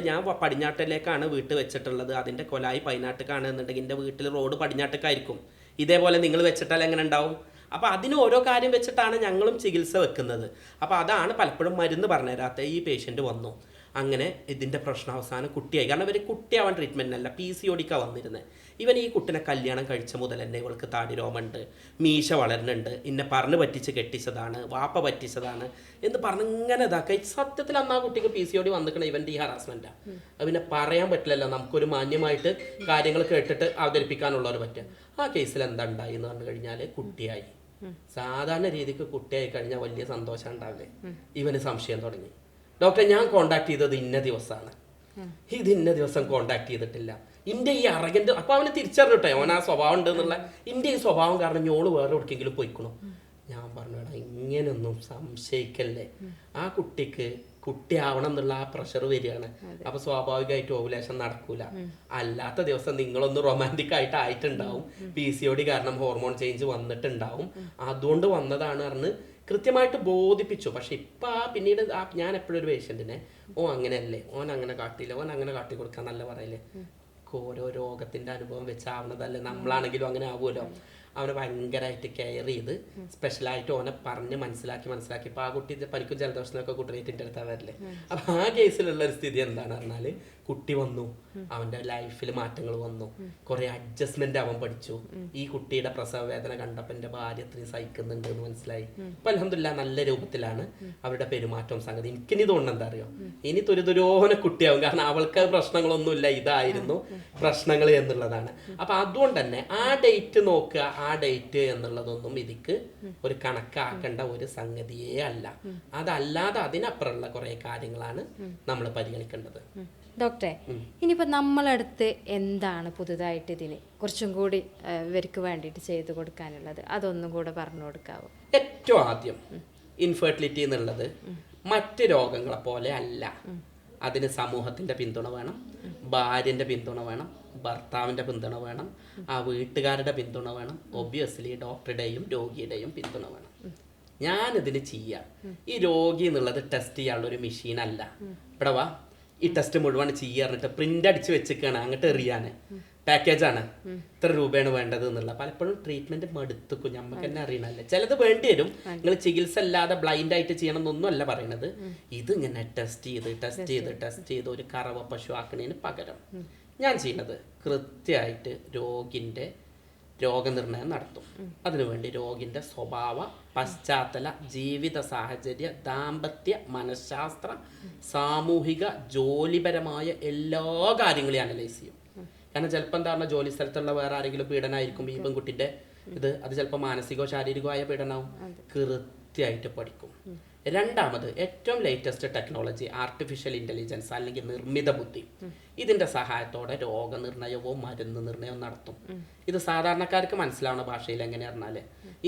ഞാൻ പടിഞ്ഞാട്ടിലേക്കാണ് വീട്ട് വെച്ചിട്ടുള്ളത്, അതിൻ്റെ കൊലായി പൈനാട്ടിക്കാണ് എന്നുണ്ടെങ്കിൽ എൻ്റെ വീട്ടിൽ റോഡ് പടിഞ്ഞാട്ടേക്കായിരിക്കും. ഇതേപോലെ നിങ്ങൾ വെച്ചിട്ടാൽ എങ്ങനെ ഉണ്ടാവും? അപ്പോൾ അതിന് ഓരോ കാര്യം വെച്ചിട്ടാണ് ഞങ്ങളും ചികിത്സ വെക്കുന്നത്. അപ്പോൾ അതാണ് പലപ്പോഴും മരുന്ന് പറഞ്ഞു തരാത്ത ഈ പേഷ്യൻ്റ് വന്നു. അങ്ങനെ ഇതിൻ്റെ പ്രശ്നം അവസാനം കുട്ടിയായി. കാരണം ഇവർ കുട്ടിയാവാൻ ട്രീറ്റ്മെൻറ്റിനല്ല, PCODക്കാണ് വന്നിരുന്നത്. ഇവൻ ഈ കുട്ടിനെ കല്യാണം കഴിച്ച മുതൽ തന്നെ ഇവൾക്ക് താടി രോമുണ്ട്, മീശ വളരുന്നുണ്ട്, ഇന്നെ പറഞ്ഞ് പറ്റിച്ച് കെട്ടിച്ചതാണ്, വാപ്പ പറ്റിച്ചതാണ് എന്ന് പറഞ്ഞിങ്ങനെ ഇതാക്കുക. സത്യത്തിൽ അന്ന് ആ കുട്ടിക്ക് PCOD വന്നിക്കണം ഇവൻ്റെ ഈ ഹറാസ്മെൻറ്റാണ്. അത് പിന്നെ പറയാൻ പറ്റില്ലല്ലോ, നമുക്കൊരു മാന്യമായിട്ട് കാര്യങ്ങൾ കേട്ടിട്ട് അവതരിപ്പിക്കാനുള്ളവർ പറ്റുക. ആ കേസിൽ എന്താ ഉണ്ടായി എന്ന് പറഞ്ഞു കഴിഞ്ഞാൽ കുട്ടിയായി. സാധാരണ രീതിക്ക് കുട്ടിയായി കഴിഞ്ഞാൽ വലിയ സന്തോഷം ഉണ്ടാവില്ലേ? ഇവന് സംശയം തുടങ്ങി, ഡോക്ടറെ ഞാൻ കോണ്ടാക്ട് ചെയ്തത് ഇന്ന ദിവസമാണ്, ഇത് ഇന്ന ദിവസം കോണ്ടാക്ട് ചെയ്തിട്ടില്ല, ഇന്റെ ഈ അറഗന്റ്. അപ്പൊ അവന് തിരിച്ചറിഞ്ഞിട്ടെ അവൻ ആ സ്വഭാവം ഉണ്ട് എന്നുള്ള, ഇന്റെ ഈ സ്വഭാവം കാരണം ഞോള് വേറെ എവിടേക്കെങ്കിലും പോയിക്കണോ. ഞാൻ പറഞ്ഞു, എടാ ഇങ്ങനൊന്നും സംശയിക്കല്ലേ, ആ കുട്ടിക്ക് കുട്ടിയാവണം എന്നുള്ള ആ പ്രഷർ വരികയാണ്. അപ്പൊ സ്വാഭാവികമായിട്ട് ഓവുലേഷൻ നടക്കൂല. അല്ലാത്ത ദിവസം നിങ്ങളൊന്ന് റൊമാൻറ്റിക് ആയിട്ട് ആയിട്ടുണ്ടാവും, PCOD കാരണം ഹോർമോൺ ചേഞ്ച് വന്നിട്ടുണ്ടാവും, അതുകൊണ്ട് വന്നതാണ് പറഞ്ഞ് കൃത്യമായിട്ട് ബോധിപ്പിച്ചു. പക്ഷെ ഇപ്പൊ പിന്നീട് ഞാൻ എപ്പോഴും ഒരു പേഷ്യന്റിനെ, അങ്ങനെയല്ലേ, ഓൻ അങ്ങനെ കാട്ടില്ല, ഓൻ അങ്ങനെ കാട്ടി കൊടുക്കാൻ നല്ല പറയില്ലേ. ഓരോ രോഗത്തിന്റെ അനുഭവം വെച്ചാവുന്നതല്ലേ, നമ്മളാണെങ്കിലും അങ്ങനെ ആവുമല്ലോ. അവനെ ഭയങ്കരമായിട്ട് കെയർ ചെയ്ത് സ്പെഷ്യലായിട്ട് ഓനെ പറഞ്ഞ് മനസ്സിലാക്കി ഇപ്പൊ ആ കുട്ടി പനിക്കും ജലദോഷത്തിനൊക്കെ കുട്ടിനേറ്റിൻ്റെ അടുത്താ വരില്ലേ. അപ്പൊ ആ കേസിലുള്ള ഒരു സ്ഥിതി എന്താണ് പറഞ്ഞാല് കുട്ടി വന്നു, അവൻ്റെ ലൈഫിൽ മാറ്റങ്ങൾ വന്നു, കുറേ അഡ്ജസ്റ്റ്മെന്റ് അവൻ പഠിച്ചു. ഈ കുട്ടിയുടെ പ്രസവ വേദന കണ്ടപ്പോൾ എൻ്റെ ഭാര്യ അത്രയും സഹിക്കുന്നുണ്ട് എന്ന് മനസ്സിലായി. ഇപ്പം അൽഹംദുലില്ലാ നല്ല രൂപത്തിലാണ് അവരുടെ പെരുമാറ്റവും സംഗതി. എനിക്കിനി തോന്നുന്നത് എന്താ അറിയോ, ഇനി തുരുതുരോനെ കുട്ടിയാവും. കാരണം അവൾക്ക് പ്രശ്നങ്ങളൊന്നുമില്ല, ഇതായിരുന്നു പ്രശ്നങ്ങൾ എന്നുള്ളതാണ്. അപ്പം അതുകൊണ്ട് തന്നെ ആ ഡേറ്റ് നോക്കുക, ആ ഡേറ്റ് എന്നുള്ളതൊന്നും ഇതിക്ക് ഒരു കണക്കാക്കേണ്ട ഒരു സംഗതിയേ അല്ല. അതല്ലാതെ അതിനപ്പുറമുള്ള കുറേ കാര്യങ്ങളാണ് നമ്മൾ പരിഗണിക്കേണ്ടത്. ഡോക്ടറെ, ഇനിയിപ്പോൾ നമ്മളടുത്ത് എന്താണ് പുതുതായിട്ട് ഇതിന് കുറച്ചും കൂടി ഇവർക്ക് വേണ്ടിയിട്ട് ചെയ്തു കൊടുക്കാനുള്ളത്, അതൊന്നും കൂടെ പറഞ്ഞു കൊടുക്കാവോ? ഏറ്റവും ആദ്യം ഇൻഫെർട്ടിലിറ്റി എന്നുള്ളത് മറ്റ് രോഗങ്ങളെ പോലെ അല്ല. അതിന് സമൂഹത്തിൻ്റെ പിന്തുണ വേണം, ഭാര്യൻ്റെ പിന്തുണ വേണം, ഭർത്താവിൻ്റെ പിന്തുണ വേണം, ആ വീട്ടുകാരുടെ പിന്തുണ വേണം, ഒബ്വിയസ്ലി ഡോക്ടറുടെയും രോഗിയുടെയും പിന്തുണ വേണം. ഞാനിതിന് ചെയ്യാം. ഈ രോഗി എന്നുള്ളത് ടെസ്റ്റ് ചെയ്യാനുള്ള ഒരു മെഷീൻ അല്ല. ഇവിടെ വാ, ഈ ടെസ്റ്റ് മുഴുവൻ ചെയ്യാറിട്ട് പ്രിന്റ് അടിച്ച് വെച്ചിരിക്കുകയാണ്, അങ്ങോട്ട് എറിയാൻ പാക്കേജാണ്, ഇത്ര രൂപയാണ് വേണ്ടത് എന്നുള്ള. പലപ്പോഴും ട്രീറ്റ്മെന്റ് മടുത്തുക്കും, നമുക്ക് തന്നെ അറിയണല്ലേ. ചിലത് വേണ്ടി വരും, നിങ്ങൾ ചികിത്സ അല്ലാതെ ബ്ലൈൻഡ് ആയിട്ട് ചെയ്യണം എന്നൊന്നും അല്ല പറയണത്. ഇത് ഇങ്ങനെ ടെസ്റ്റ് ചെയ്ത് ഒരു കറവ പശു ആക്കണതിന് പകരം ഞാൻ ചെയ്യുന്നത് കൃത്യമായിട്ട് രോഗിൻ്റെ രോഗനിർണയം നടത്തും. അതിനുവേണ്ടി രോഗിൻ്റെ സ്വഭാവ, പശ്ചാത്തല, ജീവിത സാഹചര്യ, ദാമ്പത്യ, മനഃശാസ്ത്ര, സാമൂഹിക, ജോലിപരമായ എല്ലാ കാര്യങ്ങളെയും അനലൈസ് ചെയ്യും. കാരണം ചിലപ്പോൾ എന്താ പറഞ്ഞാൽ ജോലി സ്ഥലത്തുള്ള വേറെ ആരെങ്കിലും പീഡനമായിരിക്കും ഈ പെൺകുട്ടിൻ്റെ അത് ചിലപ്പോൾ മാനസികമോ ശാരീരികമായ പീഡനവും. കൃത്യമായിട്ട് പഠിക്കും. രണ്ടാമത് ഏറ്റവും ലേറ്റസ്റ്റ് ടെക്നോളജി, ആർട്ടിഫിഷ്യൽ ഇൻ്റലിജൻസ് അല്ലെങ്കിൽ നിർമ്മിത ബുദ്ധി, ഇതിൻ്റെ സഹായത്തോടെ രോഗനിർണയവും മരുന്ന് നിർണയവും നടത്തും. ഇത് സാധാരണക്കാർക്ക് മനസ്സിലാവുന്ന ഭാഷയിൽ എങ്ങനെ പറഞ്ഞാൽ,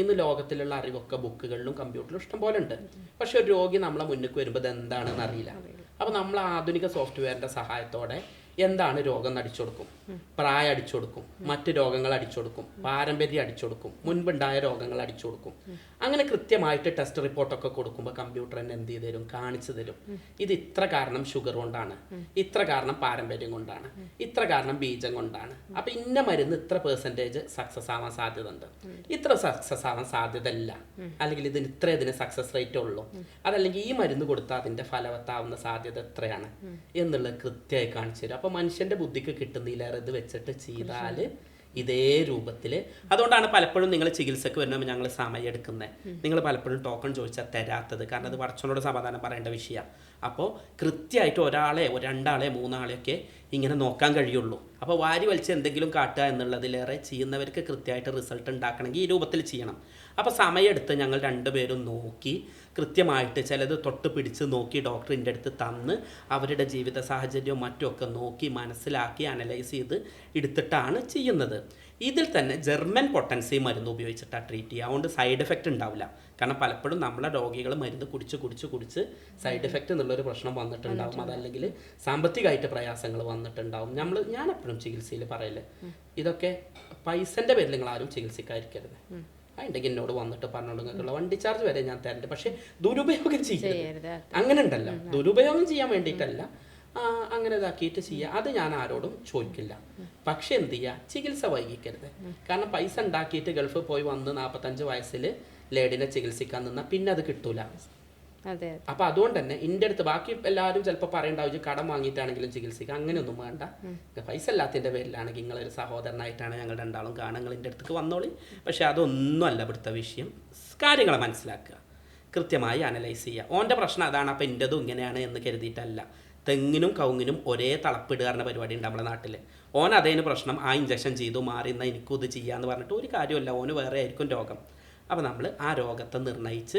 ഇന്ന് ലോകത്തിലുള്ള അറിവൊക്കെ ബുക്കുകളിലും കമ്പ്യൂട്ടറിലും ഇഷ്ടം പോലെ ഉണ്ട്. പക്ഷെ ഒരു രോഗി നമ്മളെ മുന്നിലേക്ക് വരുമ്പോൾ ഇത് എന്താണെന്ന് അറിയില്ല. അപ്പോൾ നമ്മൾ ആധുനിക സോഫ്റ്റ്വെയറിൻ്റെ സഹായത്തോടെ എന്താണ് രോഗം അടിച്ചു കൊടുക്കും, പ്രായം അടിച്ചു കൊടുക്കും, മറ്റ് രോഗങ്ങൾ അടിച്ചു കൊടുക്കും, പാരമ്പര്യം അടിച്ചു കൊടുക്കും, മുൻപുണ്ടായ രോഗങ്ങൾ അടിച്ചു കൊടുക്കും. അങ്ങനെ കൃത്യമായിട്ട് ടെസ്റ്റ് റിപ്പോർട്ടൊക്കെ കൊടുക്കുമ്പോൾ കമ്പ്യൂട്ടർ തന്നെ എന്ത് ചെയ്ത് തരും, കാണിച്ചു തരും. ഇത് ഇത്ര കാരണം ഷുഗർ കൊണ്ടാണ്, ഇത്ര കാരണം പാരമ്പര്യം കൊണ്ടാണ്, ഇത്ര കാരണം ബീജം കൊണ്ടാണ്. അപ്പം ഇന്ന മരുന്ന് ഇത്ര % സക്സസ് ആവാൻ സാധ്യത ഉണ്ട്, ഇത്ര സക്സസ് ആവാൻ സാധ്യത ഇല്ല, അല്ലെങ്കിൽ ഇതിന് സക്സസ് റേറ്റ് ഉള്ളൂ, അതല്ലെങ്കിൽ ഈ മരുന്ന് കൊടുത്താൽ അതിൻ്റെ ഫലവത്താവുന്ന സാധ്യത എത്രയാണ് എന്നുള്ളത് കൃത്യമായി കാണിച്ചു തരും. അപ്പോൾ മനുഷ്യൻ്റെ ബുദ്ധിക്ക് കിട്ടുന്നില്ലേറെ ഇത് വെച്ചിട്ട് ചെയ്താൽ ഇതേ രൂപത്തിൽ. അതുകൊണ്ടാണ് പലപ്പോഴും നിങ്ങൾ ചികിത്സക്ക് വരുമ്പോൾ ഞങ്ങൾ സമയം എടുക്കുന്നത്. നിങ്ങൾ പലപ്പോഴും ടോക്കൺ ചോദിച്ചാൽ തരാത്തത്. കാരണം അത് പടച്ചവനോട് സമാധാനം പറയേണ്ട വിഷയമാണ്. അപ്പോൾ കൃത്യമായിട്ട് ഒരാളെ, രണ്ടാളെ, മൂന്നാളെയൊക്കെ ഇങ്ങനെ നോക്കാൻ കഴിയുള്ളൂ. അപ്പോൾ വാരി വലിച്ച് എന്തെങ്കിലും കാട്ടുക എന്നുള്ളതിലേറെ ചെയ്യുന്നവർക്ക് കൃത്യമായിട്ട് റിസൾട്ട് ഉണ്ടാക്കണമെങ്കിൽ ഈ രൂപത്തിൽ ചെയ്യണം. അപ്പോൾ സമയമെടുത്ത് ഞങ്ങൾ രണ്ടുപേരും നോക്കി കൃത്യമായിട്ട് ചിലത് തൊട്ട് പിടിച്ച് നോക്കി ഡോക്ടറിൻ്റെ അടുത്ത് തന്ന് അവരുടെ ജീവിത സാഹചര്യവും മറ്റുമൊക്കെ നോക്കി മനസ്സിലാക്കി അനലൈസ് ചെയ്ത് എടുത്തിട്ടാണ് ചെയ്യുന്നത്. ഇതിൽ തന്നെ ജർമ്മൻ പൊട്ടൻസി മരുന്ന് ഉപയോഗിച്ചിട്ടാണ് ട്രീറ്റ് ചെയ്യുക. അതുകൊണ്ട് സൈഡ് എഫക്റ്റ് ഉണ്ടാവില്ല. കാരണം പലപ്പോഴും നമ്മളെ രോഗികൾ മരുന്ന് കുടിച്ച് സൈഡ് എഫക്റ്റ് എന്നുള്ളൊരു പ്രശ്നം വന്നിട്ടുണ്ടാവും. അതല്ലെങ്കിൽ സാമ്പത്തികമായിട്ട് പ്രയാസങ്ങൾ വന്നിട്ടുണ്ടാവും. ഞാൻ എപ്പോഴും ചികിത്സയിൽ പറയല്ലേ, ഇതൊക്കെ പൈസൻ്റെ പേരിൽ നിങ്ങൾ ആരും ചികിത്സിക്കാതിരിക്കരുത്. അതുണ്ടെങ്കിൽ എന്നോട് വന്നിട്ട് പറഞ്ഞോണ്ട് നിങ്ങൾക്കുള്ള വണ്ടി ചാർജ് വരെ ഞാൻ തരണ്ട്, പക്ഷെ ദുരുപയോഗം ചെയ്യരുത്. അങ്ങനെ ഉണ്ടല്ലോ, ദുരുപയോഗം ചെയ്യാൻ വേണ്ടിയിട്ടല്ല, അങ്ങനെ ഇതാക്കിയിട്ട് ചെയ്യുക. അത് ഞാൻ ആരോടും ചോദിക്കില്ല. പക്ഷെ എന്ത് ചെയ്യുക, ചികിത്സ വൈകിക്കരുത്. കാരണം പൈസ ഉണ്ടാക്കിയിട്ട് ഗൾഫിൽ പോയി വന്ന് 45 വയസ്സിൽ ലേഡിനെ ചികിത്സിക്കാൻ നിന്നാൽ പിന്നെ അത് കിട്ടൂല. അപ്പം അതുകൊണ്ട് തന്നെ എൻ്റെ അടുത്ത് ബാക്കി എല്ലാവരും ചിലപ്പോൾ പറയേണ്ടാവും കടം വാങ്ങിയിട്ടാണെങ്കിലും ചികിത്സിക്കുക. അങ്ങനെയൊന്നും വേണ്ട. പൈസ ഇല്ലാത്തതിൻ്റെ പേരിലാണെങ്കിൽ നിങ്ങളൊരു സഹോദരനായിട്ടാണ് ഞങ്ങൾ രണ്ടാളും കാണുക, നിങ്ങൾ എൻ്റെ അടുത്തേക്ക് വന്നോളി. പക്ഷേ അതൊന്നും അല്ല ഇവിടുത്തെ വിഷയം. കാര്യങ്ങൾ മനസ്സിലാക്കുക, കൃത്യമായി അനലൈസ് ചെയ്യുക. ഓൻ്റെ പ്രശ്നം അതാണ്, അപ്പം എൻ്റെതും ഇങ്ങനെയാണ് എന്ന് കരുതിയിട്ടല്ല. തെങ്ങിനും കവുങ്ങിനും ഒരേ തളപ്പിടുകാരൻ്റെ പരിപാടി ഉണ്ട് നമ്മുടെ നാട്ടിൽ. ഓൻ അതേന് പ്രശ്നം, ആ ഇഞ്ചക്ഷൻ ചെയ്തു മാറി, എന്നാൽ എനിക്കും ഇത് ചെയ്യാമെന്ന് പറഞ്ഞിട്ട് ഒരു കാര്യമില്ല. ഓന് വേറെ ആയിരിക്കും രോഗം. അപ്പോൾ നമ്മൾ ആ രോഗത്തെ നിർണ്ണയിച്ച്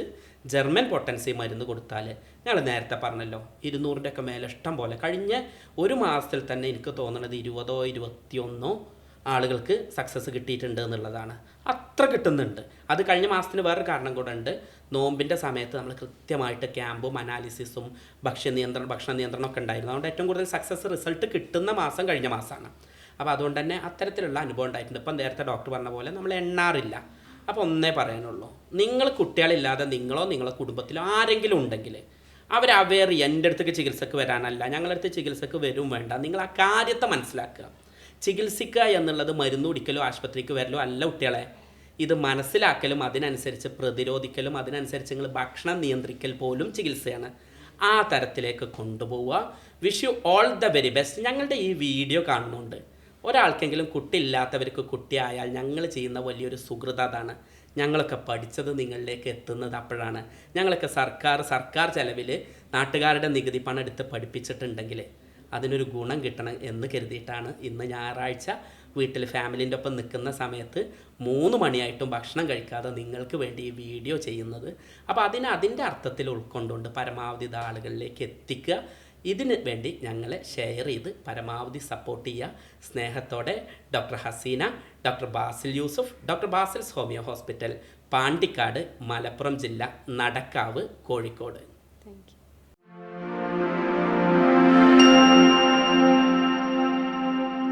ജർമ്മൻ പൊട്ടൻസി മരുന്ന് കൊടുത്താൽ, ഞങ്ങൾ നേരത്തെ പറഞ്ഞല്ലോ 200ൻ്റെ ഒക്കെ മേലെ ഇഷ്ടം പോലെ. കഴിഞ്ഞ ഒരു മാസത്തിൽ തന്നെ എനിക്ക് തോന്നുന്നത് 20 or 21 ആളുകൾക്ക് സക്സസ് കിട്ടിയിട്ടുണ്ട് എന്നുള്ളതാണ്. അത്ര കിട്ടുന്നുണ്ട്. അത് കഴിഞ്ഞ മാസത്തിന് വേറൊരു കാരണം കൂടെ ഉണ്ട്. നോമ്പിൻ്റെ സമയത്ത് നമ്മൾ കൃത്യമായിട്ട് ക്യാമ്പും അനാലിസിസും ഭക്ഷണ നിയന്ത്രണം ഒക്കെ ഉണ്ടായിരുന്നു. അതുകൊണ്ട് ഏറ്റവും കൂടുതൽ സക്സസ് റിസൾട്ട് കിട്ടുന്ന മാസം കഴിഞ്ഞ മാസമാണ്. അപ്പോൾ അതുകൊണ്ട് തന്നെ അത്തരത്തിലുള്ള അനുഭവം ഉണ്ടായിട്ടുണ്ട്. ഇപ്പം നേരത്തെ ഡോക്ടർ പറഞ്ഞ പോലെ നമ്മൾ എണ്ണാറില്ല. അപ്പോൾ ഒന്നേ പറയാനുള്ളൂ, നിങ്ങൾ കുട്ടികളില്ലാതെ നിങ്ങളോ നിങ്ങളെ കുടുംബത്തിലോ ആരെങ്കിലും ഉണ്ടെങ്കിൽ അവർ അവെയർ ചെയ്യുക. എൻ്റെ അടുത്തേക്ക് ചികിത്സക്ക് വരാനല്ല, ഞങ്ങളടുത്ത് ചികിത്സക്ക് വരും വേണ്ട. നിങ്ങൾ ആ കാര്യത്തെ മനസ്സിലാക്കുക. ചികിത്സിക്കുക എന്നുള്ളത് മരുന്ന് കുടിക്കലോ ആശുപത്രിക്ക് വരലോ അല്ല കുട്ടികളെ. ഇത് മനസ്സിലാക്കലും അതിനനുസരിച്ച് പ്രതിരോധിക്കലും അതിനനുസരിച്ച് നിങ്ങൾ ഭക്ഷണം നിയന്ത്രിക്കൽ പോലും ചികിത്സയാണ്. ആ തരത്തിലേക്ക് കൊണ്ടുപോവുക. Wish you all the very best. ഞങ്ങളുടെ ഈ വീഡിയോ കാണുന്നുണ്ട് ഒരാൾക്കെങ്കിലും കുട്ടിയില്ലാത്തവർക്ക് കുട്ടിയായാൽ ഞങ്ങൾ ചെയ്യുന്ന വലിയൊരു സുഹൃത അതാണ്. ഞങ്ങളൊക്കെ പഠിച്ചത് നിങ്ങളിലേക്ക് എത്തുന്നത് അപ്പോഴാണ്. ഞങ്ങളൊക്കെ സർക്കാർ ചെലവിൽ നാട്ടുകാരുടെ നികുതി പണം എടുത്ത് പഠിപ്പിച്ചിട്ടുണ്ടെങ്കിൽ അതിനൊരു ഗുണം കിട്ടണം എന്ന് കരുതിയിട്ടാണ് ഇന്ന് ഞായറാഴ്ച വീട്ടിൽ ഫാമിലിൻ്റെ ഒപ്പം നിൽക്കുന്ന സമയത്ത് 3 മണിയായിട്ടും ഭക്ഷണം കഴിക്കാതെ നിങ്ങൾക്ക് വേണ്ടി ഈ വീഡിയോ ചെയ്യുന്നത്. അപ്പോൾ അതിൻ്റെ അർത്ഥത്തിൽ ഉൾക്കൊണ്ടുകൊണ്ട് പരമാവധി ഇത് ആളുകളിലേക്ക് എത്തിക്കുക. ഇതിന് വേണ്ടി ഞങ്ങളെ ഷെയർ ചെയ്ത് പരമാവധി സപ്പോർട്ട് ചെയ്യുക. സ്നേഹത്തോടെ doctor Haseena, doctor Basil Yusuf, doctor Basil's homeo hospital, Pandikkad, Malappuram ജില്ല, നടക്കാവ്, കോഴിക്കോട്. Thank you.